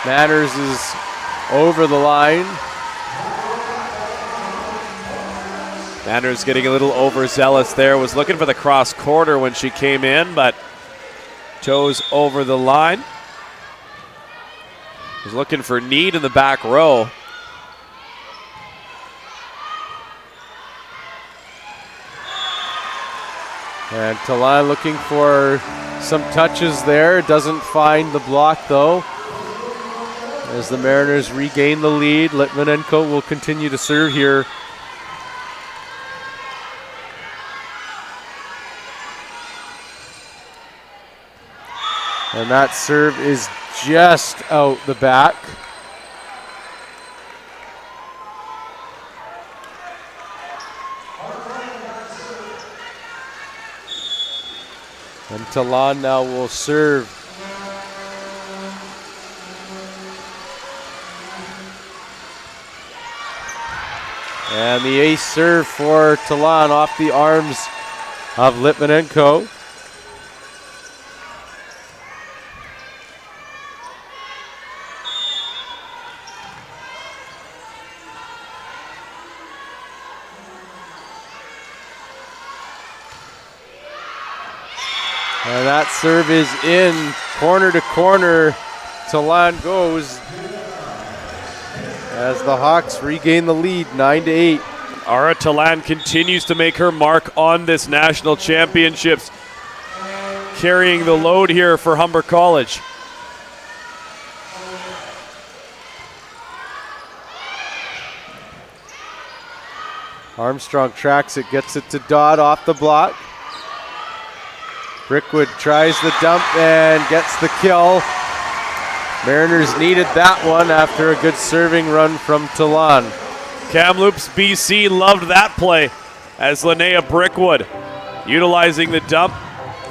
Manners is over the line. Manners getting a little overzealous there. Was looking for the cross quarter when she came in, but toes over the line. Was looking for need in the back row. And Talan looking for some touches there. Doesn't find the block though. As the Mariners regain the lead, Litvinenko will continue to serve here. And that serve is just out the back. And Talan now will serve. And the ace serve for Talan off the arms of Litvinenko. And that serve is in, corner to corner. Talan goes as the Hawks regain the lead, 9-8. Ara Talan continues to make her mark on this national championships, carrying the load here for Humber College. Armstrong tracks it, gets it to Dodd off the block. Brickwood tries the dump and gets the kill. Mariners needed that one after a good serving run from Talan. Kamloops, BC loved that play as Linnea Brickwood utilizing the dump,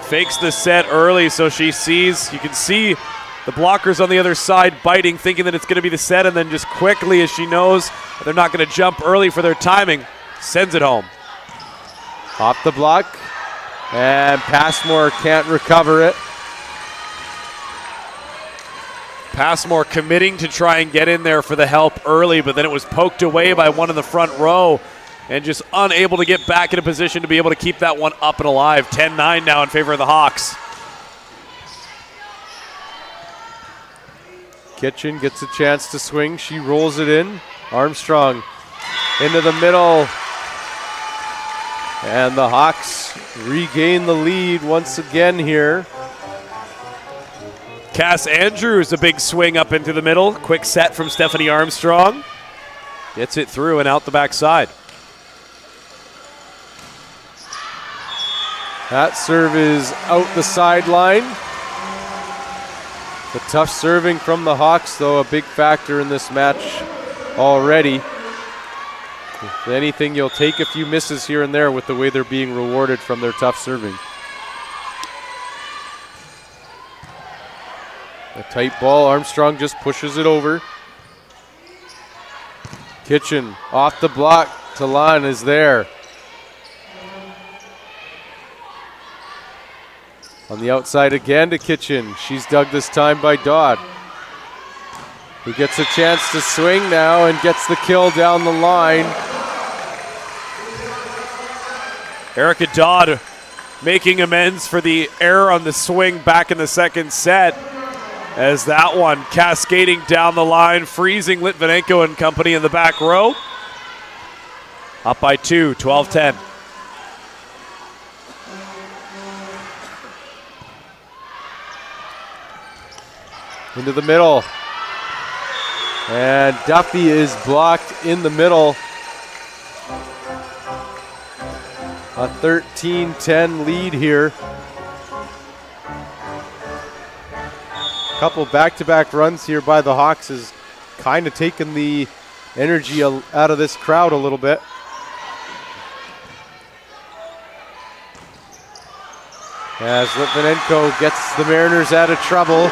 fakes the set early so she sees, you can see the blockers on the other side biting, thinking that it's going to be the set, and then just quickly, as she knows they're not going to jump early for their timing, sends it home. Off the block, and Passmore can't recover it. Passmore committing to try and get in there for the help early, but then it was poked away by one in the front row and just unable to get back in a position to be able to keep that one up and alive. 10-9 now in favor of the Hawks. Kitchen gets a chance to swing. She rolls it in. Armstrong into the middle. And the Hawks regain the lead once again here. Cass Andrews, a big swing up into the middle. Quick set from Stephanie Armstrong. Gets it through and out the backside. That serve is out the sideline. The tough serving from the Hawks, though, a big factor in this match already. If anything, you'll take a few misses here and there with the way they're being rewarded from their tough serving. A tight ball, Armstrong just pushes it over. Kitchen off the block, Talan is there. On the outside again to Kitchen. She's dug this time by Dodd, who gets a chance to swing now and gets the kill down the line. Erica Dodd making amends for the error on the swing back in the second set, as that one cascading down the line, freezing Litvinenko and company in the back row. Up by 2, 12-10. Into the middle. And Duffy is blocked in the middle. A 13-10 lead here. Couple back-to-back runs here by the Hawks has kind of taken the energy out of this crowd a little bit. As Litvinenko gets the Mariners out of trouble.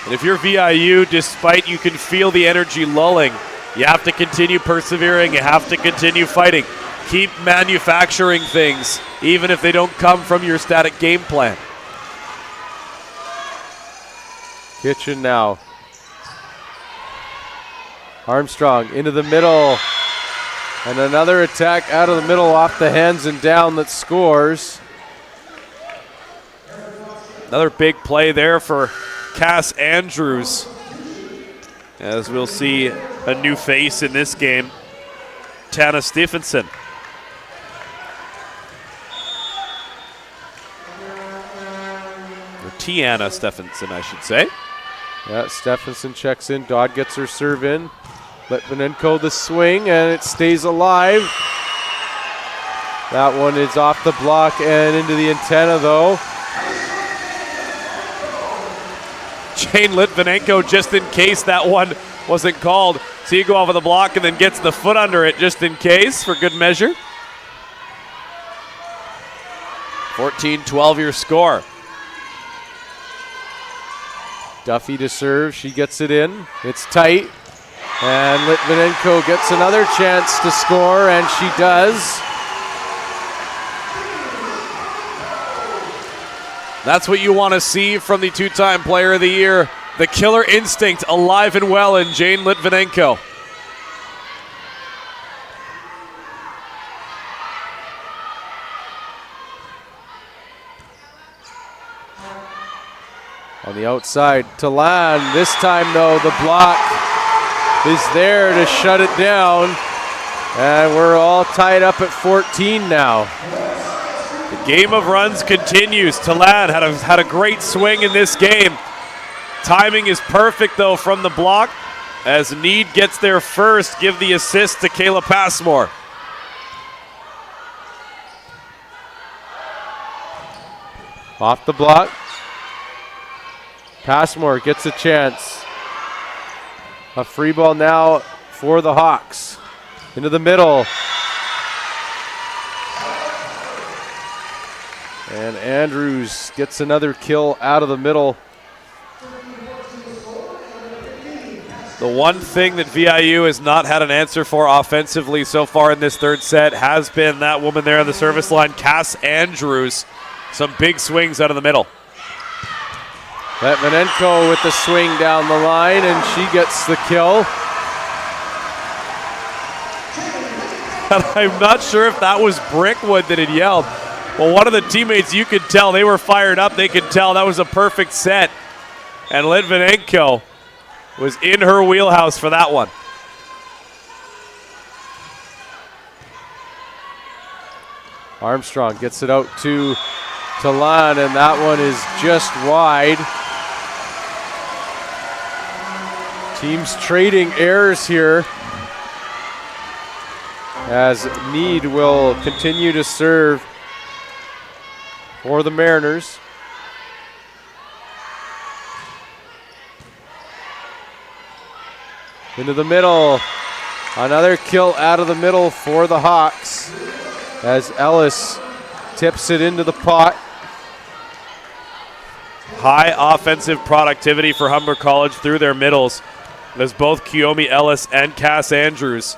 And if you're VIU, despite you can feel the energy lulling, you have to continue persevering, you have to continue fighting. keep manufacturing things, even if they don't come from your static game plan. Kitchen now. Armstrong into the middle. And another attack out of the middle off the hands and down that scores. Another big play there for Cass Andrews, as we'll see a new face in this game, Tana Stephenson. Or Tiana Stephenson, I should say. Yeah, Stephenson checks in. Dodd gets her serve in. Litvinenko the swing, and it stays alive. That one is off the block and into the antenna, though. Jane Litvinenko, just in case that one wasn't called. So you go off of the block and then gets the foot under it just in case for good measure. 14-12 your score. Duffy to serve. She gets it in. It's tight. And Litvinenko gets another chance to score, and she does. That's what you want to see from the two-time Player of the Year. The killer instinct alive and well in Jane Litvinenko. On the outside, Talan. This time, though, the block is there to shut it down. And we're all tied up at 14 now. The game of runs continues. Talan had a great swing in this game. Timing is perfect, though, from the block. As Need gets there first, give the assist to Kayla Passmore. Off the block. Passmore gets a chance. A free ball now for the Hawks. Into the middle. And Andrews gets another kill out of the middle. The one thing that VIU has not had an answer for offensively so far in this third set has been that woman there on the service line, Cass Andrews. Some big swings out of the middle. Litvinenko with the swing down the line, and she gets the kill. And I'm not sure if that was Brickwood that had yelled. Well, one of the teammates, you could tell they were fired up. They could tell that was a perfect set. And Litvinenko was in her wheelhouse for that one. Armstrong gets it out to Talan, and that one is just wide. Teams trading errors here as Need will continue to serve for the Mariners. Into the middle. Another kill out of the middle for the Hawks as Ellis tips it into the pot. High offensive productivity for Humber College through their middles, as both Kiyomi Ellis and Cass Andrews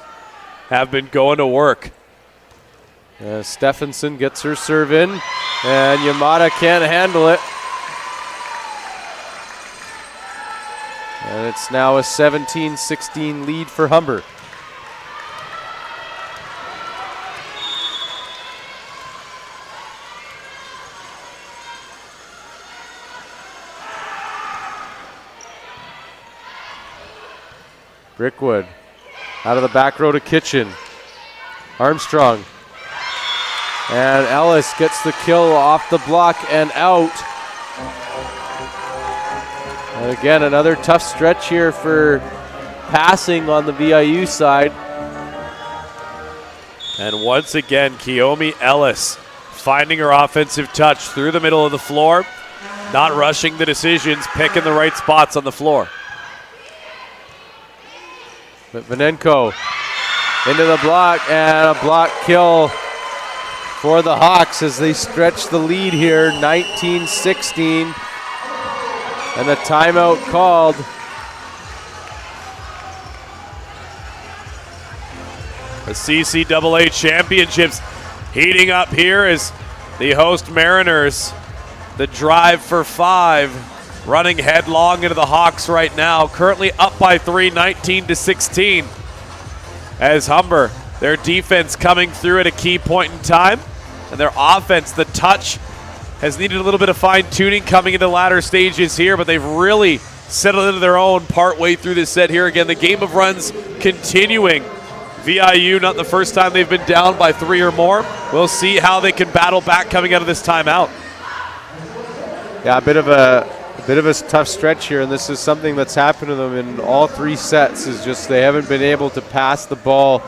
have been going to work. Stephenson gets her serve in, and Yamada can't handle it. And it's now a 17-16 lead for Humber. Brickwood out of the back row to Kitchen. Armstrong. And Ellis gets the kill off the block and out. And again, another tough stretch here for passing on the VIU side. And once again, Kiyomi Ellis finding her offensive touch through the middle of the floor, not rushing the decisions, picking the right spots on the floor. Litvinenko into the block, and a block kill for the Hawks as they stretch the lead here, 19-16. And a timeout called. The CCAA championships heating up here as the host Mariners, the drive for 5, running headlong into the Hawks right now, currently up by 3, 19-16. As Humber, their defense coming through at a key point in time, and their offense, the touch, has needed a little bit of fine-tuning coming into the latter stages here, but they've really settled into their own partway through this set here. Again, the game of runs continuing. VIU, not the first time they've been down by 3 or more. We'll see how they can battle back coming out of this timeout. Yeah, a bit of a tough stretch here, and this is something that's happened to them in all 3 sets, is just they haven't been able to pass the ball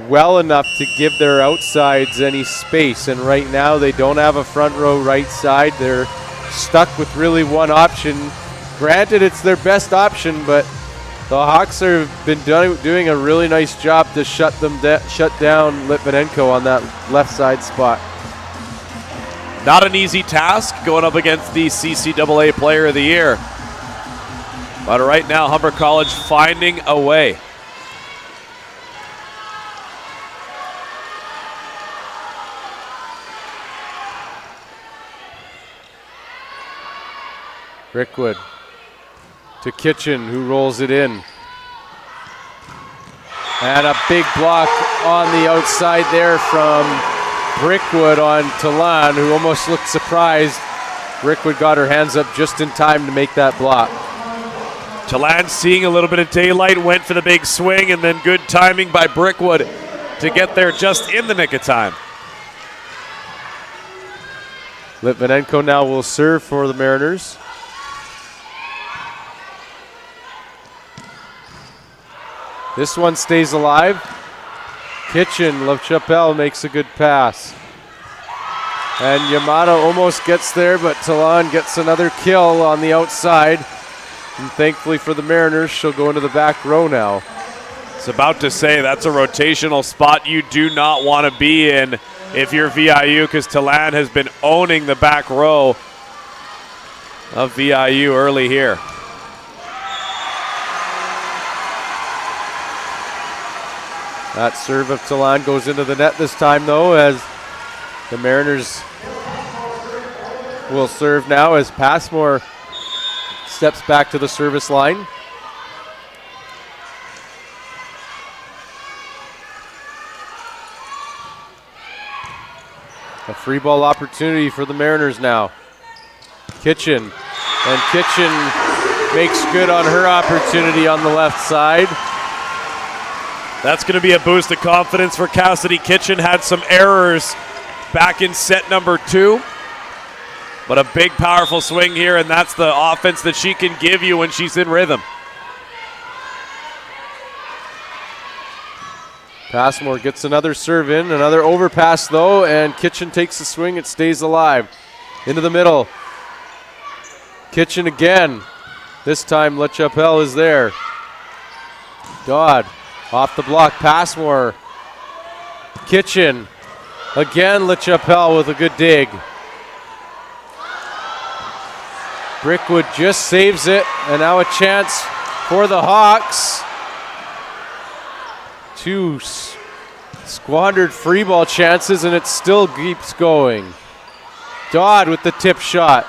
well enough to give their outsides any space, and right now they don't have a front row right side. They're stuck with really one option. Granted, it's their best option, but the Hawks have been doing a really nice job to shut down Litvinenko on that left side spot. Not an easy task going up against the CCAA Player of the Year. But right now, Humber College finding a way. Brickwood to Kitchen, who rolls it in. And a big block on the outside there from Brickwood on Talan, who almost looked surprised. Brickwood got her hands up just in time to make that block. Talan seeing a little bit of daylight, went for the big swing, and then good timing by Brickwood to get there just in the nick of time. Litvinenko now will serve for the Mariners. This one stays alive. Kitchen, LaChapelle makes a good pass. And Yamada almost gets there, but Talan gets another kill on the outside. And thankfully for the Mariners, she'll go into the back row now. It's about to say that's a rotational spot you do not want to be in if you're VIU, because Talan has been owning the back row of VIU early here. That serve of Talan goes into the net this time, though, as the Mariners will serve now as Passmore steps back to the service line. A free ball opportunity for the Mariners now. Kitchen, and Kitchen makes good on her opportunity on the left side. That's going to be a boost of confidence for Cassidy Kitchen. Had some errors back in set number 2. But a big, powerful swing here, and that's the offense that she can give you when she's in rhythm. Passmore gets another serve in, another overpass though, and Kitchen takes the swing. It stays alive. Into the middle. Kitchen again. This time LaChapelle is there. Dodd. Off the block, Passmore. Kitchen. Again, LaChapelle with a good dig. Brickwood just saves it, and now a chance for the Hawks. 2 squandered free ball chances, and it still keeps going. Dodd with the tip shot.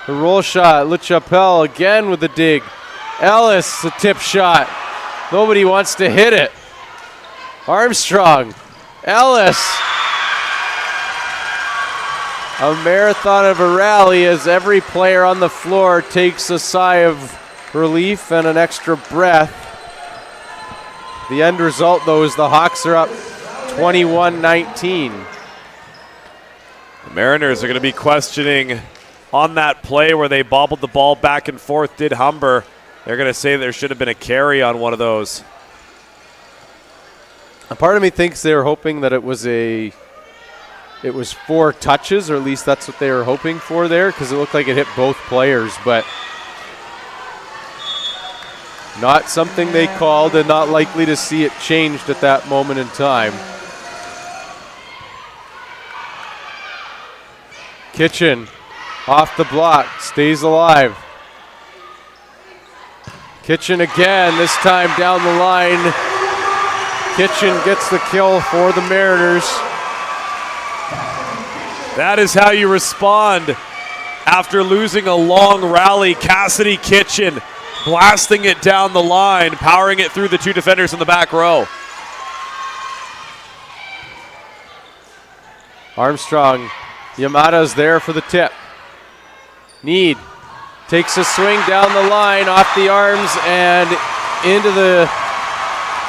The roll shot, LaChapelle again with the dig. Ellis, the tip shot. Nobody wants to hit it. Armstrong. Ellis. A marathon of a rally as every player on the floor takes a sigh of relief and an extra breath. The end result, though, is the Hawks are up 21-19. The Mariners are going to be questioning on that play where they bobbled the ball back and forth, did Humber. They're going to say there should have been a carry on one of those. A part of me thinks they were hoping that it was 4 touches, or at least that's what they were hoping for there, because it looked like it hit both players, but not something they called and not likely to see it changed at that moment in time. Kitchen off the block, stays alive. Kitchen again, this time down the line. Kitchen gets the kill for the Mariners. That is how you respond after losing a long rally. Cassidy Kitchen blasting it down the line, powering it through the two defenders in the back row. Armstrong, Yamada's there for the tip. Need takes a swing down the line, off the arms and into the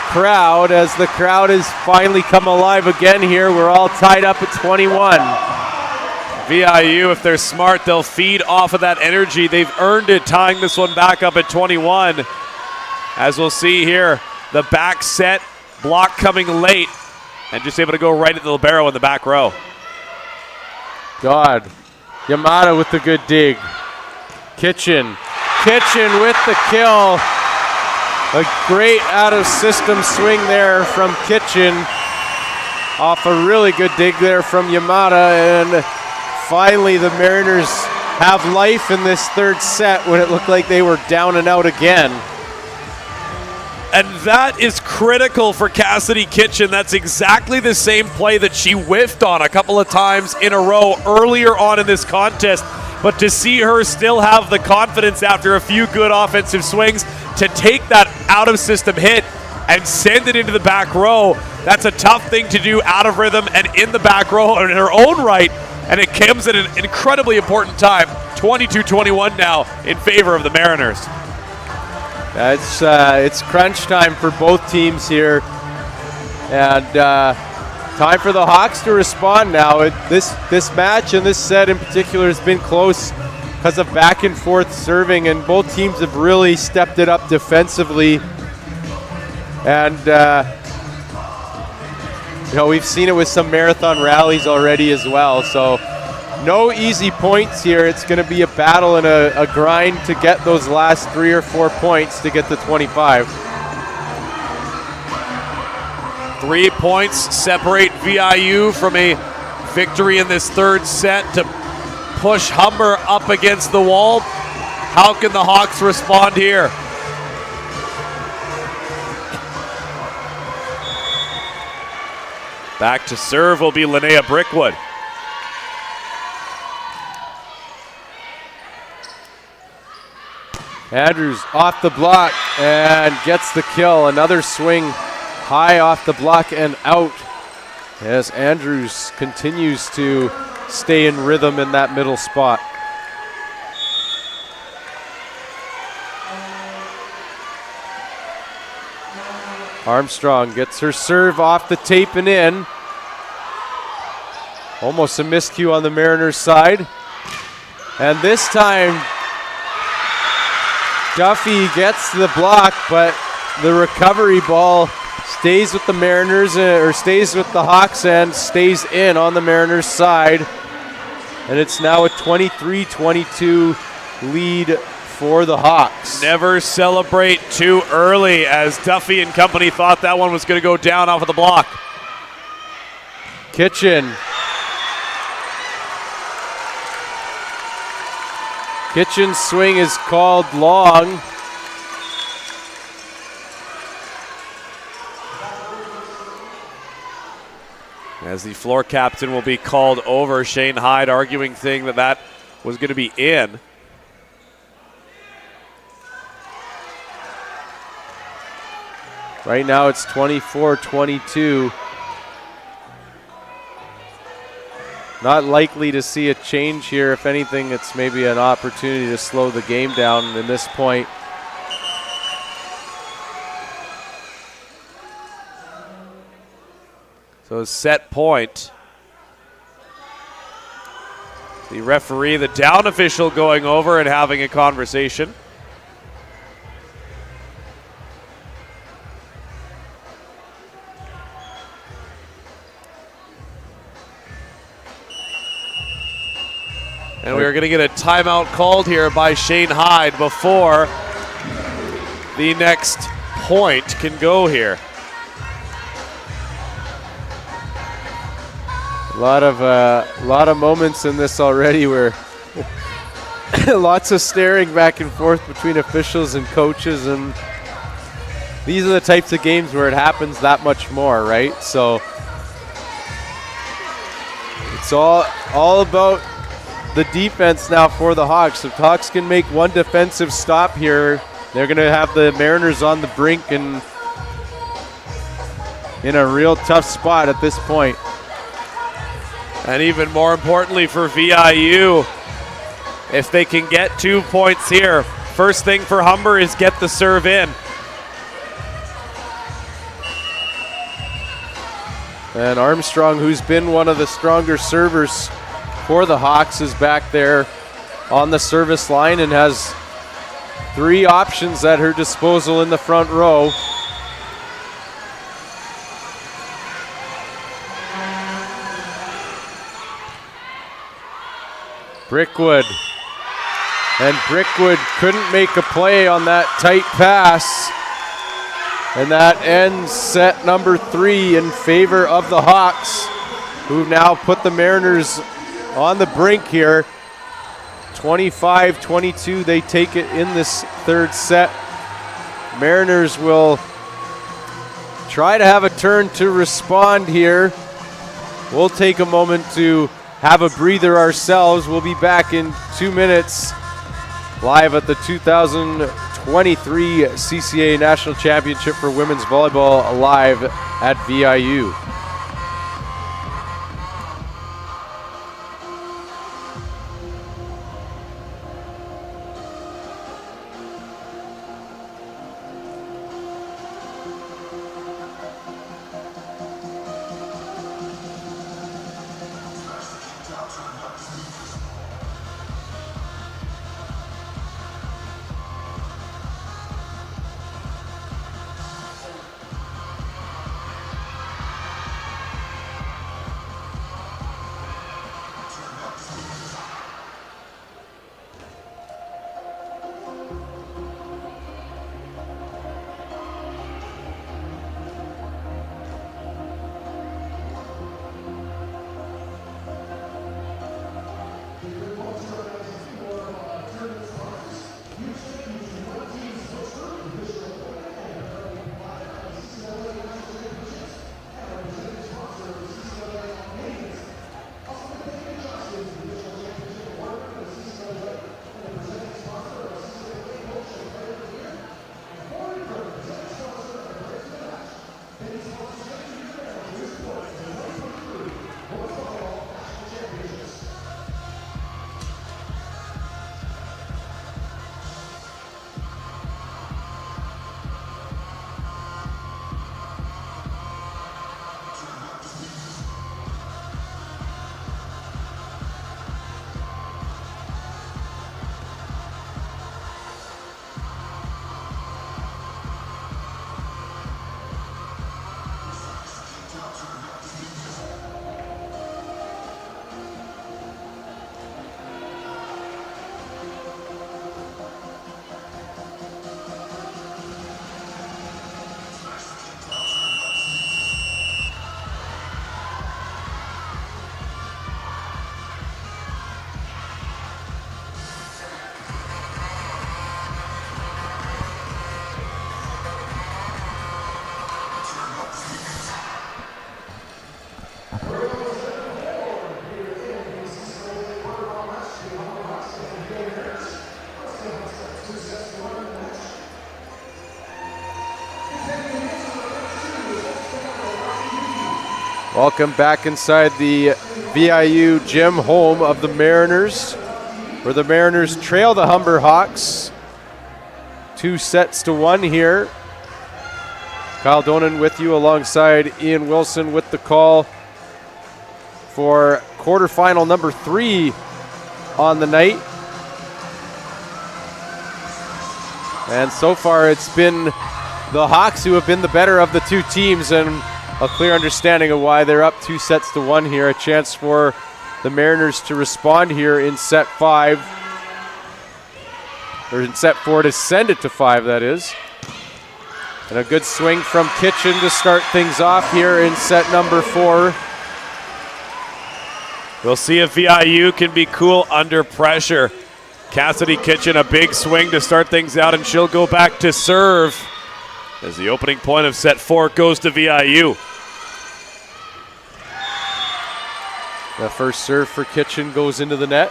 crowd as the crowd has finally come alive again here. We're all tied up at 21. VIU, if they're smart, they'll feed off of that energy. They've earned it, tying this one back up at 21. As we'll see here, the back set block coming late and just able to go right at the libero in the back row. God, Yamada with the good dig. Kitchen with the kill. A great out-of-system swing there from Kitchen off a really good dig there from Yamada, and finally the Mariners have life in this third set when it looked like they were down and out again. And that is critical for Cassidy Kitchen. That's exactly the same play that she whiffed on a couple of times in a row earlier on in this contest. But to see her still have the confidence after a few good offensive swings to take that out-of-system hit and send it into the back row, that's a tough thing to do out of rhythm and in the back row in her own right. And it comes at an incredibly important time, 22-21 now in favor of the Mariners. It's crunch time for both teams here, and time for the Hawks to respond now. This match and this set in particular has been close because of back and forth serving, and both teams have really stepped it up defensively. And we've seen it with some marathon rallies already as well. So no easy points here. It's going to be a battle and a grind to get those last 3 or 4 points to get to 25. 3 points separate VIU from a victory in this third set to push Humber up against the wall. How can the Hawks respond here? Back to serve will be Linnea Brickwood. Andrews off the block and gets the kill. Another swing high off the block and out as Andrews continues to stay in rhythm in that middle spot. Armstrong gets her serve off the tape and in. Almost a miscue on the Mariners side. And this time, Duffy gets the block, but the recovery ball stays with the Mariners, or stays with the Hawks and stays in on the Mariners side. And it's now a 23-22 lead for the Hawks. Never celebrate too early, as Duffy and company thought that one was going to go down off of the block. Kitchen's swing is called long. As the floor captain will be called over, Shane Hyde arguing that was going to be in. Right now it's 24-22. Not likely to see a change here. If anything, it's maybe an opportunity to slow the game down in this point. So set point. The referee, the down official, going over and having a conversation. And we are going to get a timeout called here by Shane Hyde before the next point can go here. A lot of moments in this already where lots of staring back and forth between officials and coaches, and these are the types of games where it happens that much more, right? So it's all about the defense now for the Hawks. If Hawks can make one defensive stop here, they're going to have the Mariners on the brink and in a real tough spot at this point. And even more importantly for VIU, if they can get 2 points here, first thing for Humber is get the serve in. And Armstrong, who's been one of the stronger servers for the Hawks, is back there on the service line and has 3 options at her disposal in the front row. Brickwood. And Brickwood couldn't make a play on that tight pass. And that ends set number 3 in favor of the Hawks, who now put the Mariners on the brink here. 25-22, they take it in this third set. Mariners will try to have a turn to respond here. We'll take a moment to have a breather ourselves. We'll be back in 2 minutes live at the 2023 CCAA National Championship for Women's Volleyball live at VIU. Welcome back inside the VIU gym, home of the Mariners, where the Mariners trail the Humber Hawks 2-1 here. Kyle Donan with you alongside Ian Wilson with the call for quarterfinal number 3 on the night. And so far it's been the Hawks who have been the better of the two teams, and a clear understanding of why they're up 2-1 here. A chance for the Mariners to respond here in set 5, or in set 4 to send it to 5, that is. And a good swing from Kitchen to start things off here in set number 4. We'll see if VIU can be cool under pressure. Cassidy Kitchen, a big swing to start things out, and she'll go back to serve as the opening point of set 4 goes to VIU. The first serve for Kitchen goes into the net.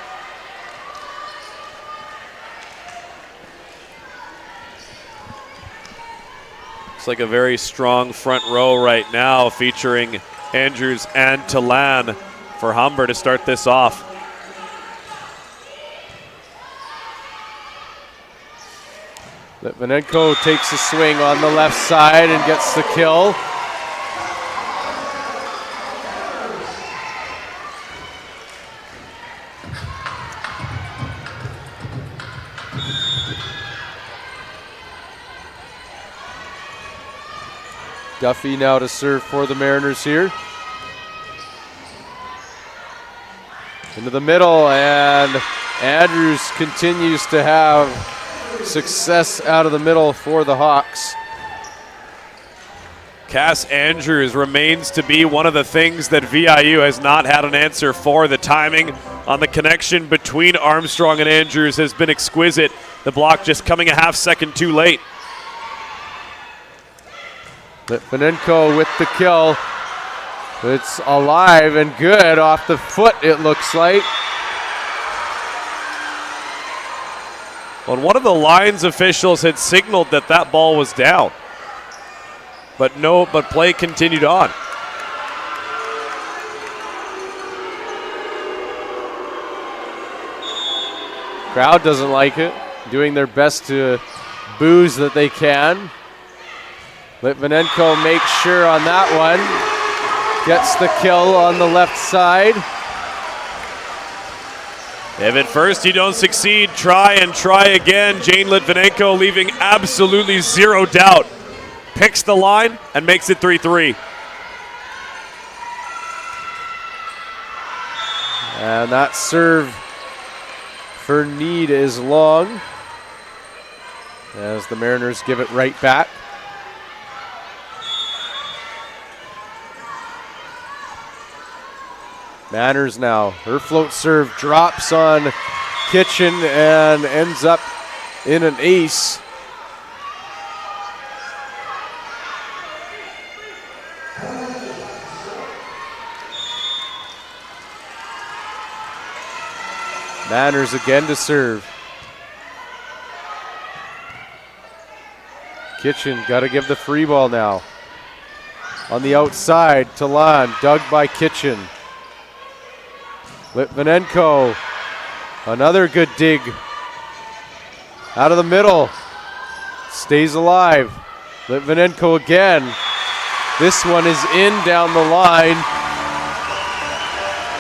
Looks like a very strong front row right now, featuring Andrews and Talan for Humber to start this off. Litvinenko takes a swing on the left side and gets the kill. Duffy now to serve for the Mariners here. Into the middle, and Andrews continues to have success out of the middle for the Hawks. Cass Andrews remains to be one of the things that VIU has not had an answer for. The timing on the connection between Armstrong and Andrews has been exquisite. The block just coming a half second too late. Litvinenko with the kill. It's alive and good off the foot, it looks like. Well, one of the Lions officials had signaled that that ball was down. But play continued on. Crowd doesn't like it, doing their best to booze that they can. Litvinenko makes sure on that one. Gets the kill on the left side. If at first you don't succeed, try and try again. Jane Litvinenko leaving absolutely zero doubt. Picks the line and makes it 3-3. And that serve for Need is long, as the Mariners give it right back. Manners now, her float serve drops on Kitchen and ends up in an ace. Manners again to serve. Kitchen got to give the free ball now. On the outside, Talan, dug by Kitchen. Litvinenko, another good dig. Out of the middle, stays alive. Litvinenko again. This one is in down the line.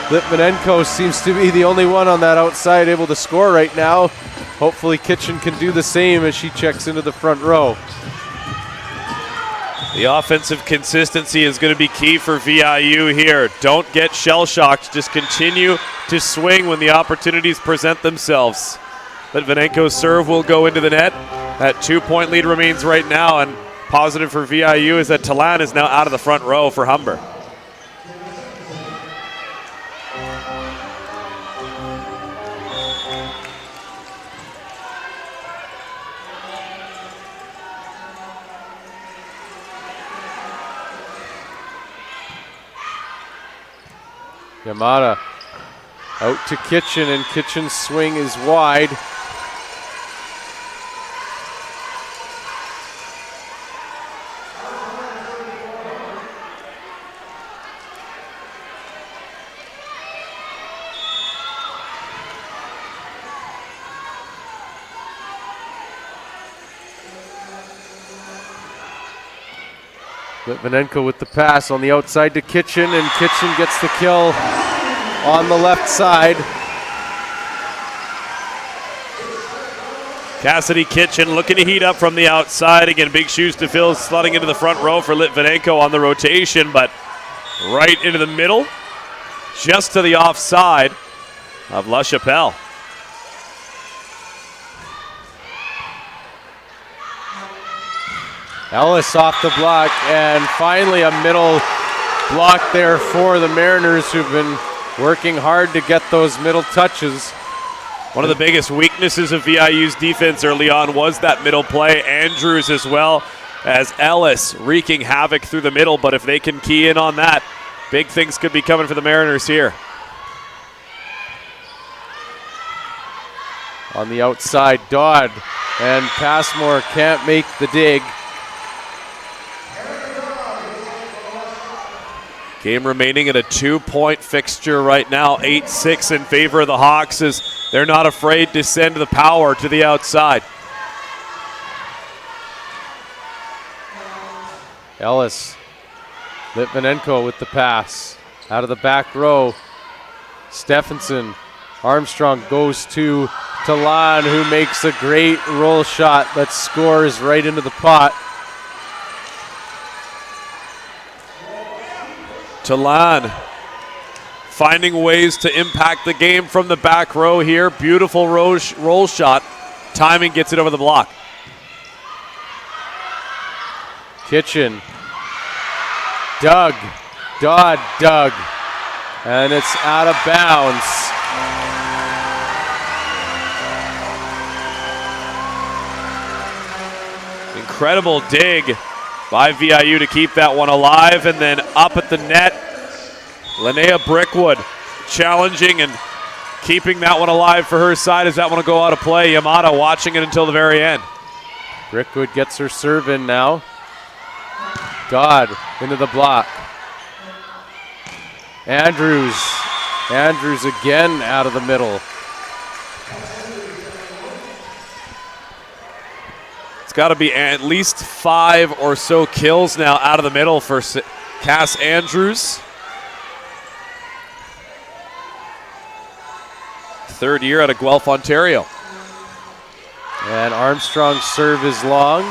Litvinenko seems to be the only one on that outside able to score right now. Hopefully Kitchen can do the same as she checks into the front row. The offensive consistency is going to be key for VIU here. Don't get shell-shocked. Just continue to swing when the opportunities present themselves. Litvinenko's serve will go into the net. That 2-point lead remains right now, and positive for VIU is that Talan is now out of the front row for Humber. Yamada out to Kitchen, and Kitchen's swing is wide. Litvinenko with the pass on the outside to Kitchen, and Kitchen gets the kill on the left side. Cassidy Kitchen looking to heat up from the outside. Again, big shoes to fill, slotting into the front row for Litvinenko on the rotation, but right into the middle, just to the offside of LaChapelle. Ellis off the block, and finally a middle block there for the Mariners, who've been working hard to get those middle touches. One of the biggest weaknesses of VIU's defense early on was that middle play. Andrews as well as Ellis wreaking havoc through the middle, but if they can key in on that, big things could be coming for the Mariners here. On the outside, Dodd and Passmore can't make the dig. Game remaining at a 2-point fixture right now, 8-6 in favor of the Hawks as they're not afraid to send the power to the outside. Ellis, Litvinenko with the pass. Out of the back row, Stephenson. Armstrong goes to Talan, who makes a great roll shot that scores right into the pot. Talan finding ways to impact the game from the back row here. Beautiful roll shot. Timing gets it over the block. Kitchen. Dodd, dug. And it's out of bounds. Incredible dig by VIU to keep that one alive, and then up at the net, Linnea Brickwood challenging and keeping that one alive for her side as that one will go out of play. Yamada watching it until the very end. Brickwood gets her serve in now. Dodd into the block. Andrews again out of the middle. Got to be at least 5 or so kills now out of the middle for Cass Andrews. Third year out of Guelph, Ontario. And Armstrong's serve is long.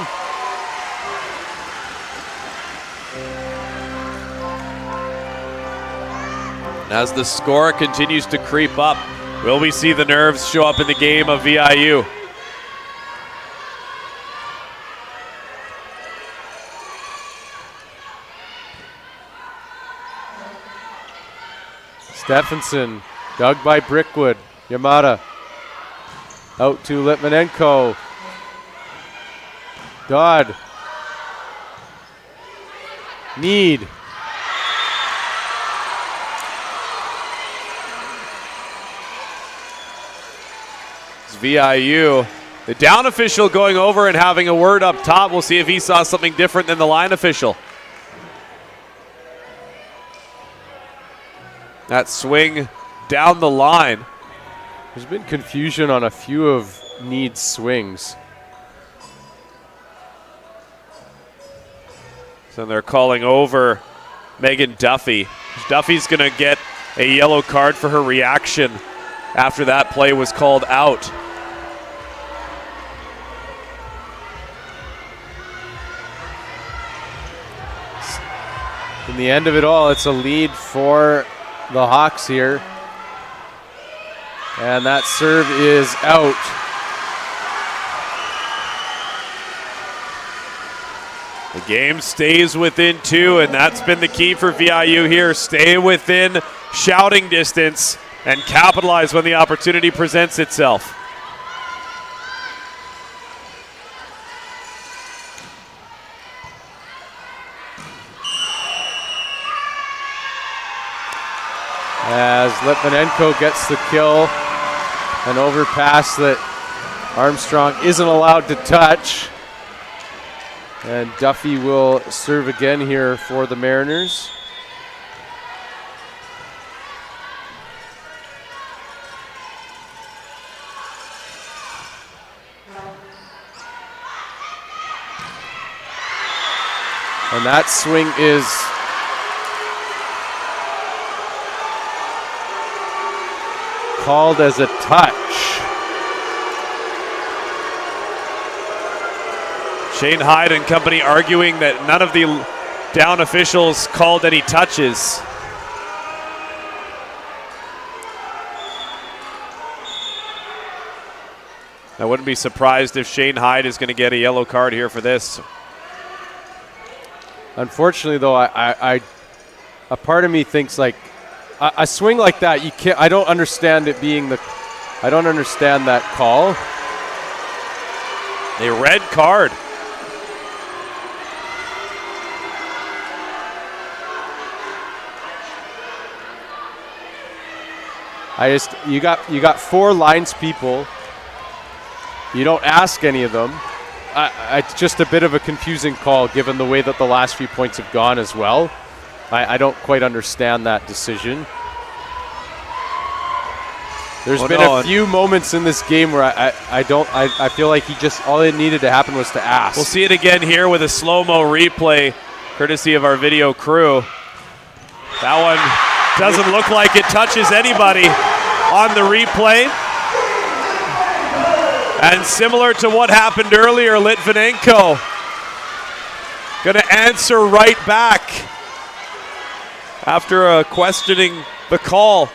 And as the score continues to creep up, will we see the nerves show up in the game of VIU? Stephenson, dug by Brickwood. Yamada out to Litvinenko. Dodd. Need. It's VIU. The down official going over and having a word up top. We'll see if he saw something different than the line official. That swing down the line. There's been confusion on a few of Need's swings. So they're calling over Megan Duffy. Duffy's going to get a yellow card for her reaction after that play was called out. In the end of it all, it's a lead for the Hawks here. And that serve is out. The game stays within 2, and that's been the key for VIU here. Stay within shouting distance and capitalize when the opportunity presents itself. As Litvinenko gets the kill, an overpass that Armstrong isn't allowed to touch. And Duffy will serve again here for the Mariners. And that swing is called as a touch. Shane Hyde and company arguing that none of the down officials called any touches. I wouldn't be surprised if Shane Hyde is going to get a yellow card here for this. Unfortunately, though, a part of me thinks like a swing like that, you can't. I don't understand it being I don't understand that call. A red card. You got 4 lines people. You don't ask any of them. It's just a bit of a confusing call given the way that the last few points have gone as well. I don't quite understand that decision. There's been a few moments in this game where I feel like all it needed to happen was to ask. We'll see it again here with a slow-mo replay, courtesy of our video crew. That one doesn't look like it touches anybody on the replay. And similar to what happened earlier, Litvinenko going to answer right back after questioning the call.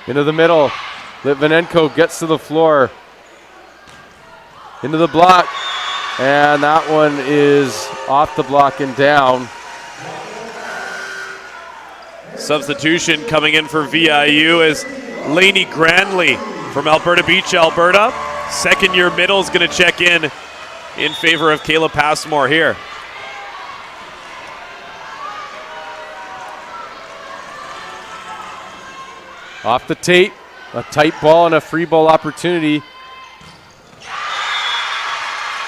Into the middle. Litvinenko gets to the floor. Into the block. And that one is off the block and down. Substitution coming in for VIU is Lainey Granley from Alberta Beach, Alberta. Second-year middle is going to check in favor of Kayla Passmore here. Off the tape, a tight ball and a free ball opportunity.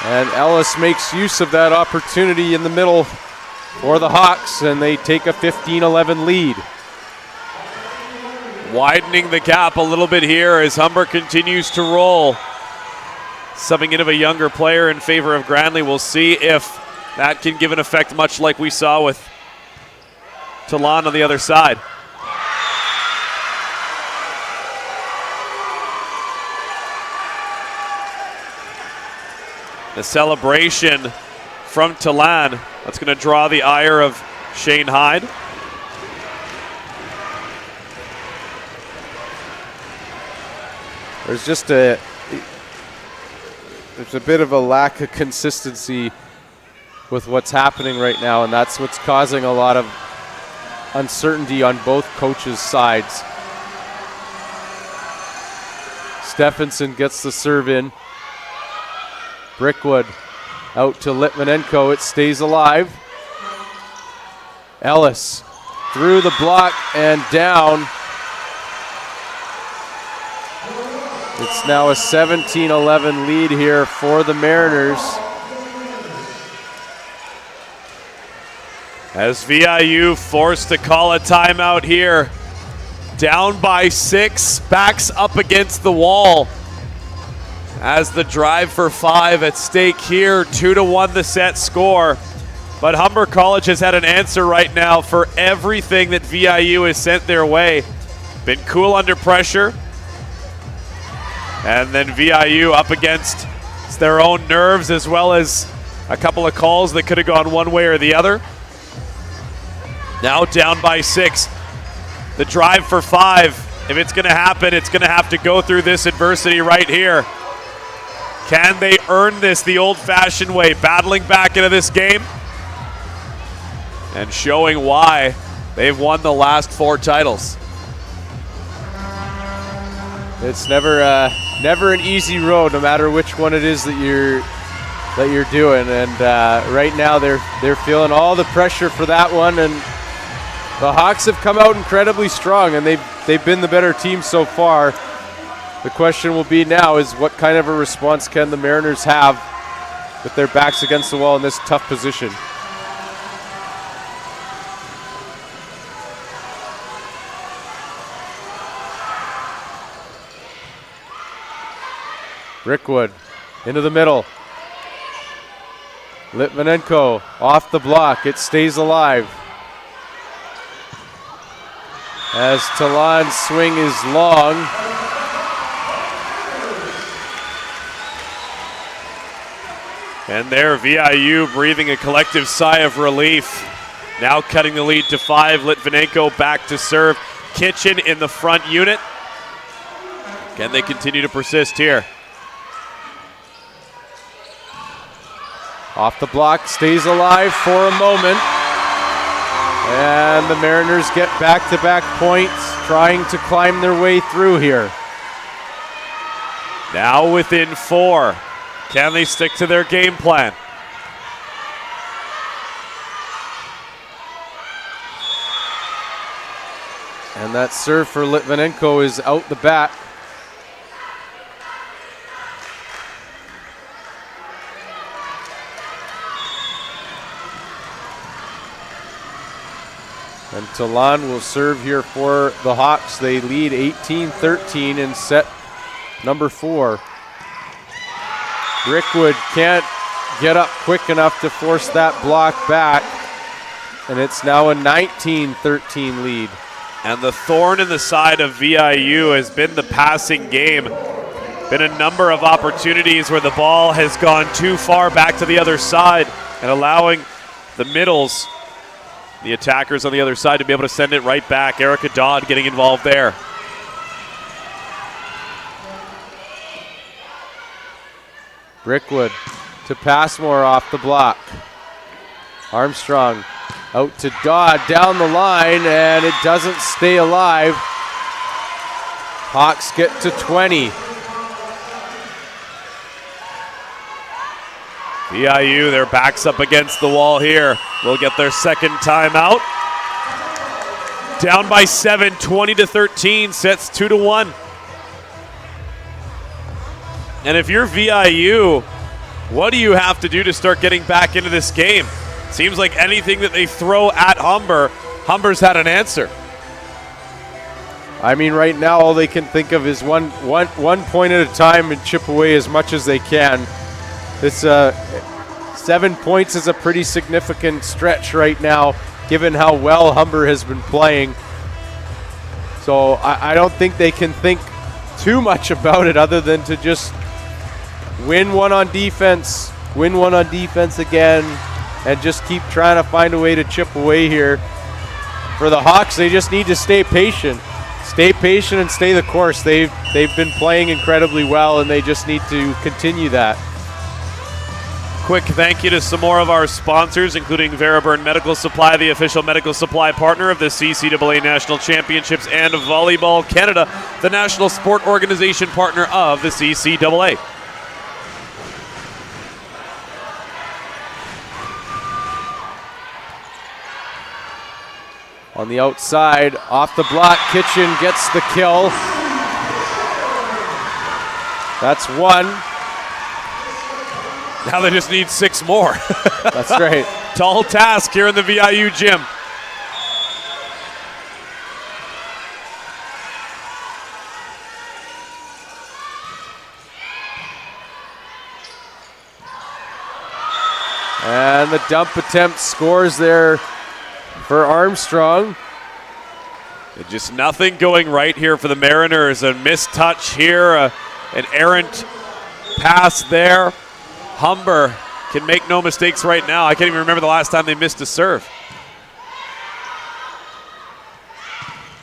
And Ellis makes use of that opportunity in the middle for the Hawks, and they take a 15-11 lead. Widening the gap a little bit here as Humber continues to roll. Subbing in of a younger player in favor of Granley. We'll see if that can give an effect much like we saw with Talon on the other side. The celebration from Talon. That's going to draw the ire of Shane Hyde. There's a bit of a lack of consistency with what's happening right now, and that's what's causing a lot of uncertainty on both coaches' sides. Stephenson gets the serve in. Brickwood out to Litvinenko. It stays alive. Ellis through the block and down. It's now a 17-11 lead here for the Mariners. As VIU forced to call a timeout here. Down by 6, backs up against the wall. As the drive for 5 at stake here, 2-1 the set score. But Humber College has had an answer right now for everything that VIU has sent their way. Been cool under pressure. And then VIU up against their own nerves, as well as a couple of calls that could have gone one way or the other. Now down by 6. The drive for 5. If it's going to happen, it's going to have to go through this adversity right here. Can they earn this the old-fashioned way, battling back into this game and showing why they've won the last 4 titles? It's never an easy road, no matter which one it is that you're doing. And right now they're feeling all the pressure for that one. And the Hawks have come out incredibly strong, and they've been the better team so far. The question will be now is what kind of a response can the Mariners have with their backs against the wall in this tough position? Brickwood into the middle. Litvinenko off the block. It stays alive. As Talon's swing is long. And there, VIU breathing a collective sigh of relief. Now cutting the lead to 5. Litvinenko back to serve. Kitchen in the front unit. Can they continue to persist here? Off the block, stays alive for a moment. And the Mariners get back-to-back points, trying to climb their way through here. Now within 4. Can they stick to their game plan? And that serve for Litvinenko is out the bat. And Talan will serve here for the Hawks. They lead 18-13 in set number 4. Brickwood can't get up quick enough to force that block back. And it's now a 19-13 lead. And the thorn in the side of VIU has been the passing game. Been a number of opportunities where the ball has gone too far back to the other side and allowing the middles, the attackers on the other side, to be able to send it right back. Erica Dodd getting involved there. Brickwood to Passmore off the block. Armstrong out to Dodd down the line, and it doesn't stay alive. Hawks get to 20. VIU, their backs up against the wall here. They'll get their second timeout. Down by 7, 20-13, sets 2-1. And if you're VIU, what do you have to do to start getting back into this game? Seems like anything that they throw at Humber, Humber's had an answer. I mean, right now all they can think of is one point at a time and chip away as much as they can. This 7 points is a pretty significant stretch right now, given how well Humber has been playing. So I don't think they can think too much about it other than to just win one on defense again, and just keep trying to find a way to chip away here. For the Hawks, they just need to stay patient. Stay patient and stay the course. They've been playing incredibly well, and they just need to continue that. Quick thank you to some more of our sponsors, including Veriburn Medical Supply, the official medical supply partner of the CCAA National Championships, and Volleyball Canada, the national sport organization partner of the CCAA. On the outside, off the block, Kitchen gets the kill. That's one. Now they just need 6 more. That's right. Tall task here in the VIU gym. And the dump attempt scores there for Armstrong. Just nothing going right here for the Mariners. A missed touch here, an errant pass there. Humber can make no mistakes right now. I can't even remember the last time they missed a serve.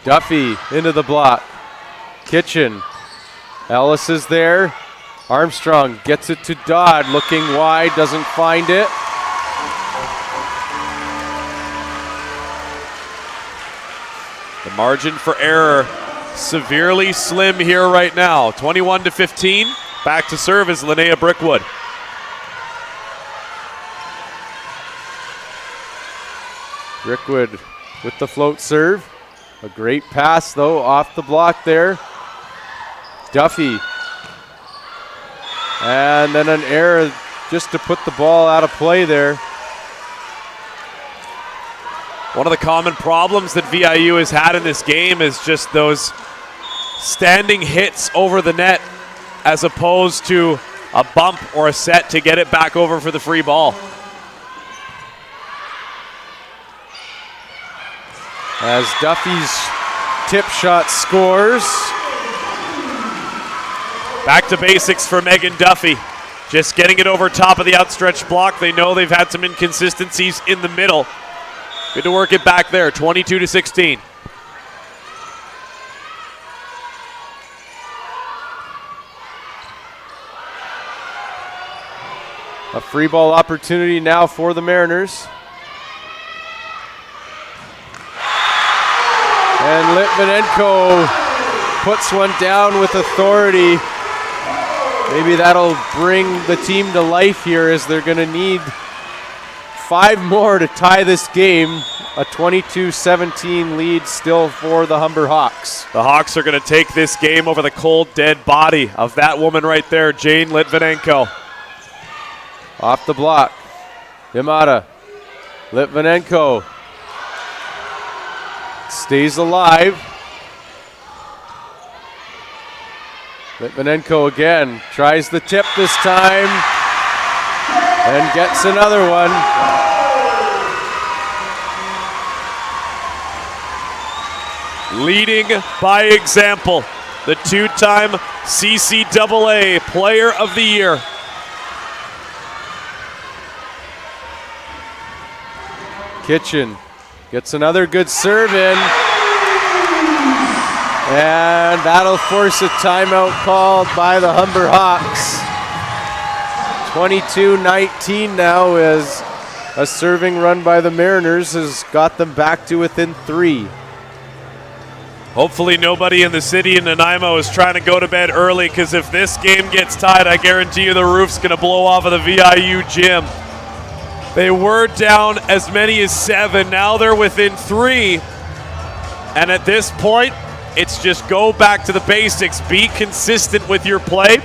Duffy into the block. Kitchen. Ellis is there. Armstrong gets it to Dodd, looking wide, doesn't find it. The margin for error severely slim here right now. 21-15. Back to serve is Linnea Brickwood. Brickwood with the float serve. A great pass, though, off the block there. Duffy. And then an error just to put the ball out of play there. One of the common problems that VIU has had in this game is just those standing hits over the net as opposed to a bump or a set to get it back over for the free ball. As Duffy's tip shot scores. Back to basics for Megan Duffy. Just getting it over top of the outstretched block. They know they've had some inconsistencies in the middle. Good to work it back there, 22-16. A free ball opportunity now for the Mariners. And Litvinenko puts one down with authority. Maybe that'll bring the team to life here, as they're going to need 5 more to tie this game. A 22-17 lead still for the Humber Hawks. The Hawks are going to take this game over the cold, dead body of that woman right there, Jane Litvinenko. Off the block. Yamada. Litvinenko stays alive. Litvinenko again tries the tip this time and gets another one. Leading by example, the 2-time CCAA Player of the Year. Kitchen gets another good serve in. And that'll force a timeout called by the Humber Hawks. 22-19 now, as a serving run by the Mariners has got them back to within 3. Hopefully nobody in the city in Nanaimo is trying to go to bed early, because if this game gets tied, I guarantee you the roof's going to blow off of the VIU gym. They were down as many as 7. Now they're within 3. And at this point, it's just go back to the basics. Be consistent with your play.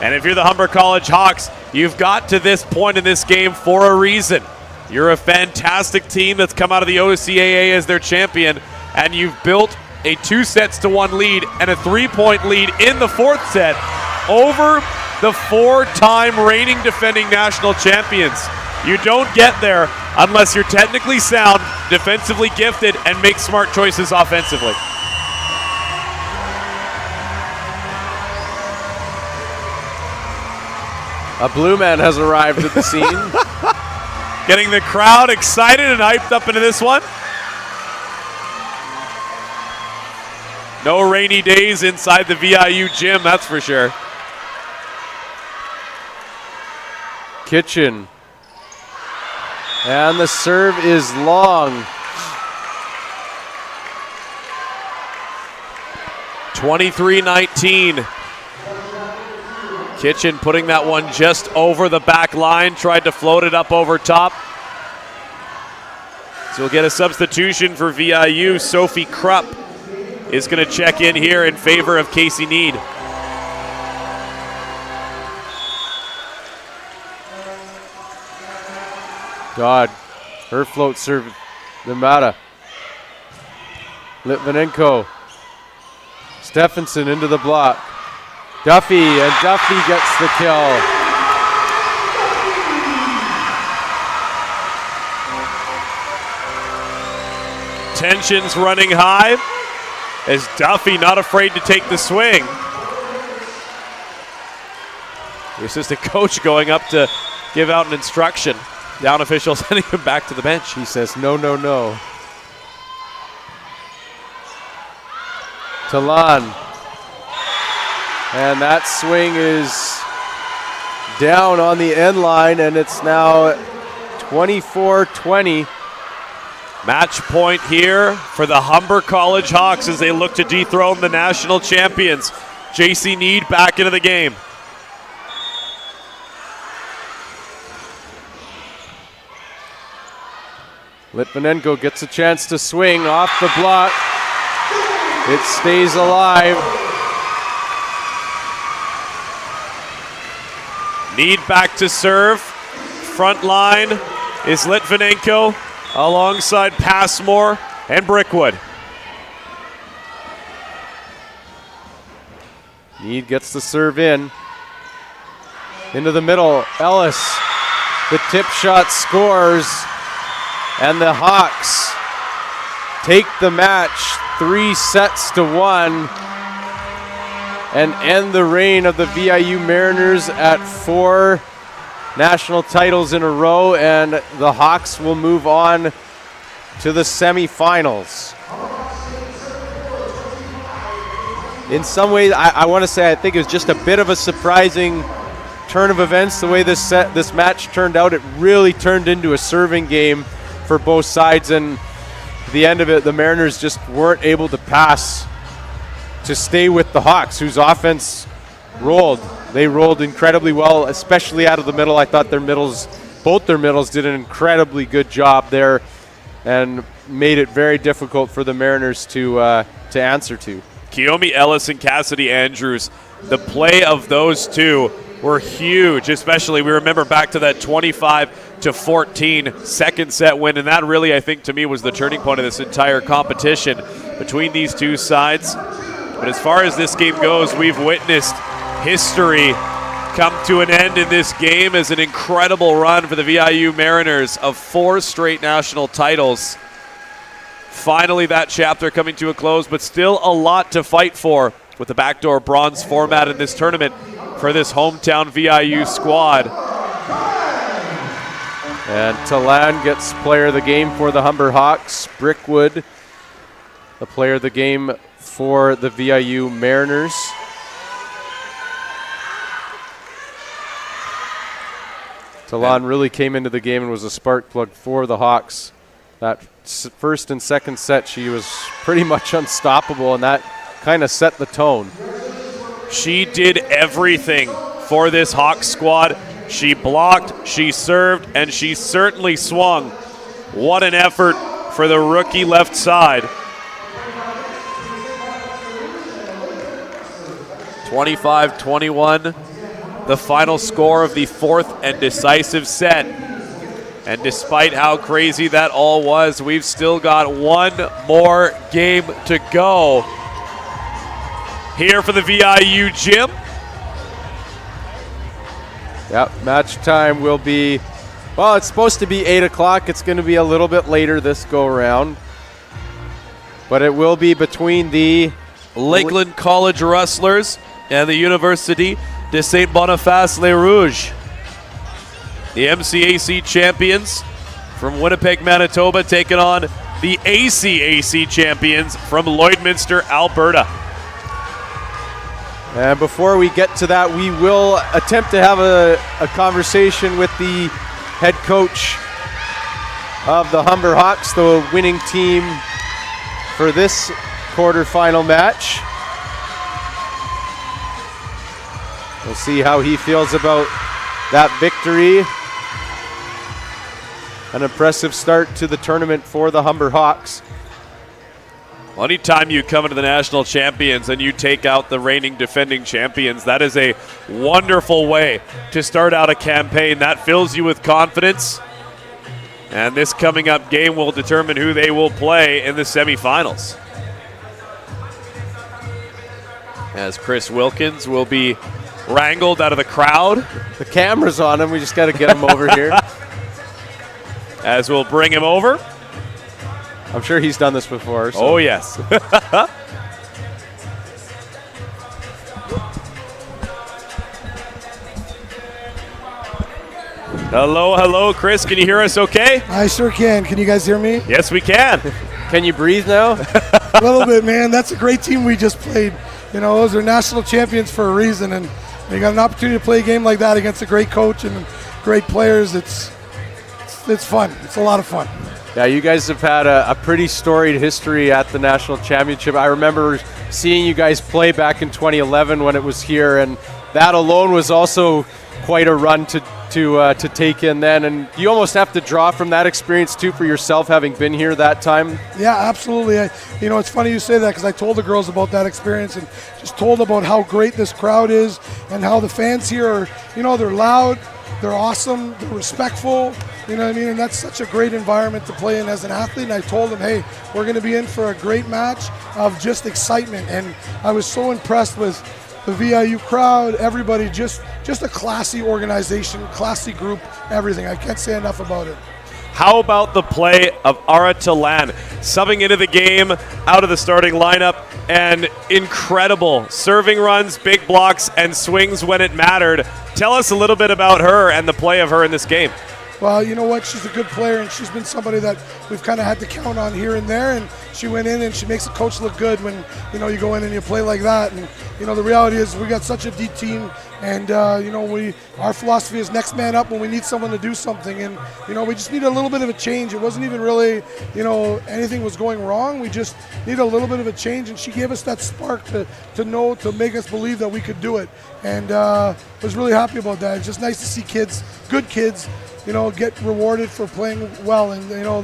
And if you're the Humber College Hawks, you've got to this point in this game for a reason. You're a fantastic team that's come out of the OCAA as their champion, and you've built a 2-1 lead and a 3-point lead in the 4th set over the 4-time reigning defending national champions. You don't get there unless you're technically sound, defensively gifted, and make smart choices offensively. A blue man has arrived at the scene. Getting the crowd excited and hyped up into this one. No rainy days inside the VIU gym, that's for sure. Kitchen. And the serve is long. 23-19. Kitchen putting that one just over the back line, tried to float it up over top. So we'll get a substitution for VIU. Sophie Krupp is going to check in here in favor of Casey Need. God, her float serve, Yamada. Litvinenko. Stephenson into the block. Duffy, and Duffy gets the kill. Tensions running high as Duffy not afraid to take the swing. The assistant coach going up to give out an instruction. Down official sending him back to the bench. He says, no, no, no. Talan. And that swing is down on the end line, and it's now 24-20. Match point here for the Humber College Hawks as they look to dethrone the national champions. JC Need back into the game. Litvinenko gets a chance to swing off the block. It stays alive. Need back to serve. Front line is Litvinenko alongside Passmore and Brickwood. Need gets the serve in. Into the middle, Ellis. The tip shot scores. And the Hawks take the match 3-1 and end the reign of the VIU Mariners at 4 national titles in a row, and the Hawks will move on to the semifinals. In some ways, I want to say I think it was just a bit of a surprising turn of events the way this match turned out. It really turned into a serving game for both sides, and the end of it, the Mariners just weren't able to pass to stay with the Hawks, whose offense rolled. They rolled incredibly well, especially out of the middle. I thought both their middles did an incredibly good job there and made it very difficult for the Mariners to answer to. Kiyomi Ellis and Cassidy Andrews, the play of those two were huge, especially we remember back to that 25-14 second set win, and that really, I think, to me, was the turning point of this entire competition between these two sides. But as far as this game goes, we've witnessed history come to an end in this game as an incredible run for the VIU Mariners of 4 straight national titles. Finally, that chapter coming to a close, but still a lot to fight for with the backdoor bronze format in this tournament for this hometown VIU squad. And Talan gets player of the game for the Humber Hawks. Brickwood, the player of the game for the VIU Mariners. Talan really came into the game and was a spark plug for the Hawks. That first and second set, she was pretty much unstoppable, and that kind of set the tone. She did everything for this Hawks squad. She blocked, she served, and she certainly swung. What an effort for the rookie left side. 25-21, the final score of the 4th and decisive set. And despite how crazy that all was, we've still got one more game to go here for the VIU gym. Yep, match time will be, well, it's supposed to be 8 o'clock. It's going to be a little bit later this go around. But it will be between the Lakeland College Rustlers and the Université de Saint-Boniface-Les Rouges. The MCAC champions from Winnipeg, Manitoba, taking on the ACAC champions from Lloydminster, Alberta. And before we get to that, we will attempt to have a conversation with the head coach of the Humber Hawks, the winning team for this quarterfinal match. We'll see how he feels about that victory. An impressive start to the tournament for the Humber Hawks. Well, anytime you come into the national champions and you take out the reigning defending champions, that is a wonderful way to start out a campaign. That fills you with confidence. And this coming up game will determine who they will play in the semifinals. As Chris Wilkins will be wrangled out of the crowd. The camera's on him. We just got to get him over here. As we'll bring him over. I'm sure he's done this before. So. Oh, yes. Hello, hello, Chris. Can you hear us okay? I sure can. Can you guys hear me? Yes, we can. Can you breathe now? A little bit, man. That's a great team we just played. You know, those are national champions for a reason, and you got an opportunity to play a game like that against a great coach and great players. It's fun. It's a lot of fun. Yeah, you guys have had a pretty storied history at the national championship. I remember seeing you guys play back in 2011 when it was here, and that alone was also quite a run to take in then. And you almost have to draw from that experience too for yourself, having been here that time. Yeah, absolutely. It's funny you say that because I told the girls about that experience and just told about how great this crowd is and how the fans here are, they're loud, they're awesome, they're respectful. You know what I mean? And that's such a great environment to play in as an athlete. And I told them, hey, we're going to be in for a great match of just excitement. And I was so impressed with the VIU crowd, everybody, just a classy organization, classy group, everything. I can't say enough about it. How about the play of Ara Talan, subbing into the game, out of the starting lineup, and incredible serving runs, big blocks, and swings when it mattered. Tell us a little bit about her and the play of her in this game. well, you know what, she's a good player, and she's been somebody that we've kind of had to count on here and there, and she went in and she makes the coach look good when, you know, you go in and you play like that. And, you know, the reality is we got such a deep team, and, you know, our philosophy is next man up when we need someone to do something, and, you know, we just need a little bit of a change. It wasn't even really, you know, anything was going wrong. We just need a little bit of a change, and she gave us that spark to know, to make us believe that we could do it, and was really happy about that. It's just nice to see kids, good kids, you know, get rewarded for playing well. And, you know,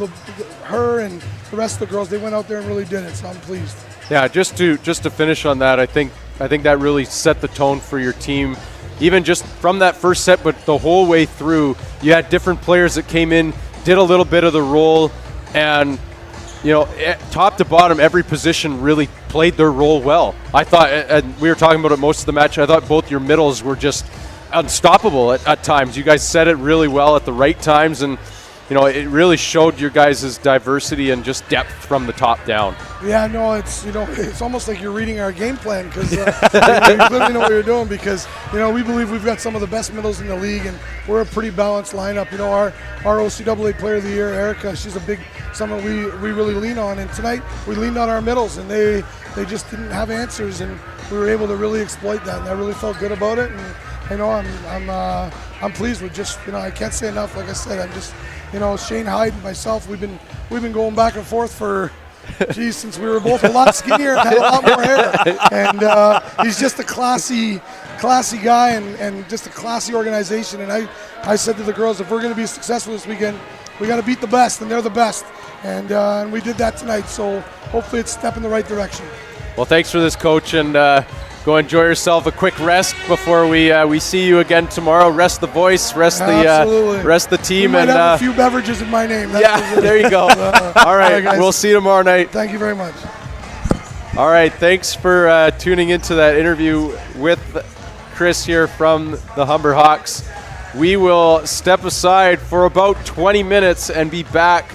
her and the rest of the girls, they went out there and really did it, so I'm pleased. Yeah, just to finish on that, I think that really set the tone for your team, even just from that first set, but the whole way through. You had different players that came in, did a little bit of the role, and, you know, top to bottom, every position really played their role well. I thought, and we were talking about it most of the match, I thought both your middles were just unstoppable at times. You guys said it really well at the right times, and, you know, it really showed your guys' diversity and just depth from the top down. Yeah, no, it's, you know, it's almost like you're reading our game plan, because you clearly know what you're doing, because, you know, we believe we've got some of the best middles in the league, and we're a pretty balanced lineup. You know, our OCAA Player of the Year, Erica, she's someone we really lean on, and tonight we leaned on our middles, and they just didn't have answers, and we were able to really exploit that, and I really felt good about it. And, you know, I'm pleased with just, you know, I can't say enough. Like I said, I'm just, you know, Shane Hyde and myself, we've been going back and forth for, geez, since we were both a lot skinnier and had a lot more hair. And he's just a classy guy, and just a classy organization. And I said to the girls, if we're going to be successful this weekend, we got to beat the best, and they're the best. And we did that tonight. So hopefully it's a step in the right direction. Well, thanks for this, Coach, and go enjoy yourself. A quick rest before we see you again tomorrow. Rest the voice, rest the team, we might and have a few beverages in my name. Yeah, there you go. All right, we'll see you tomorrow night. Thank you very much. All right, thanks for tuning into that interview with Chris here from the Humber Hawks. We will step aside for about 20 minutes and be back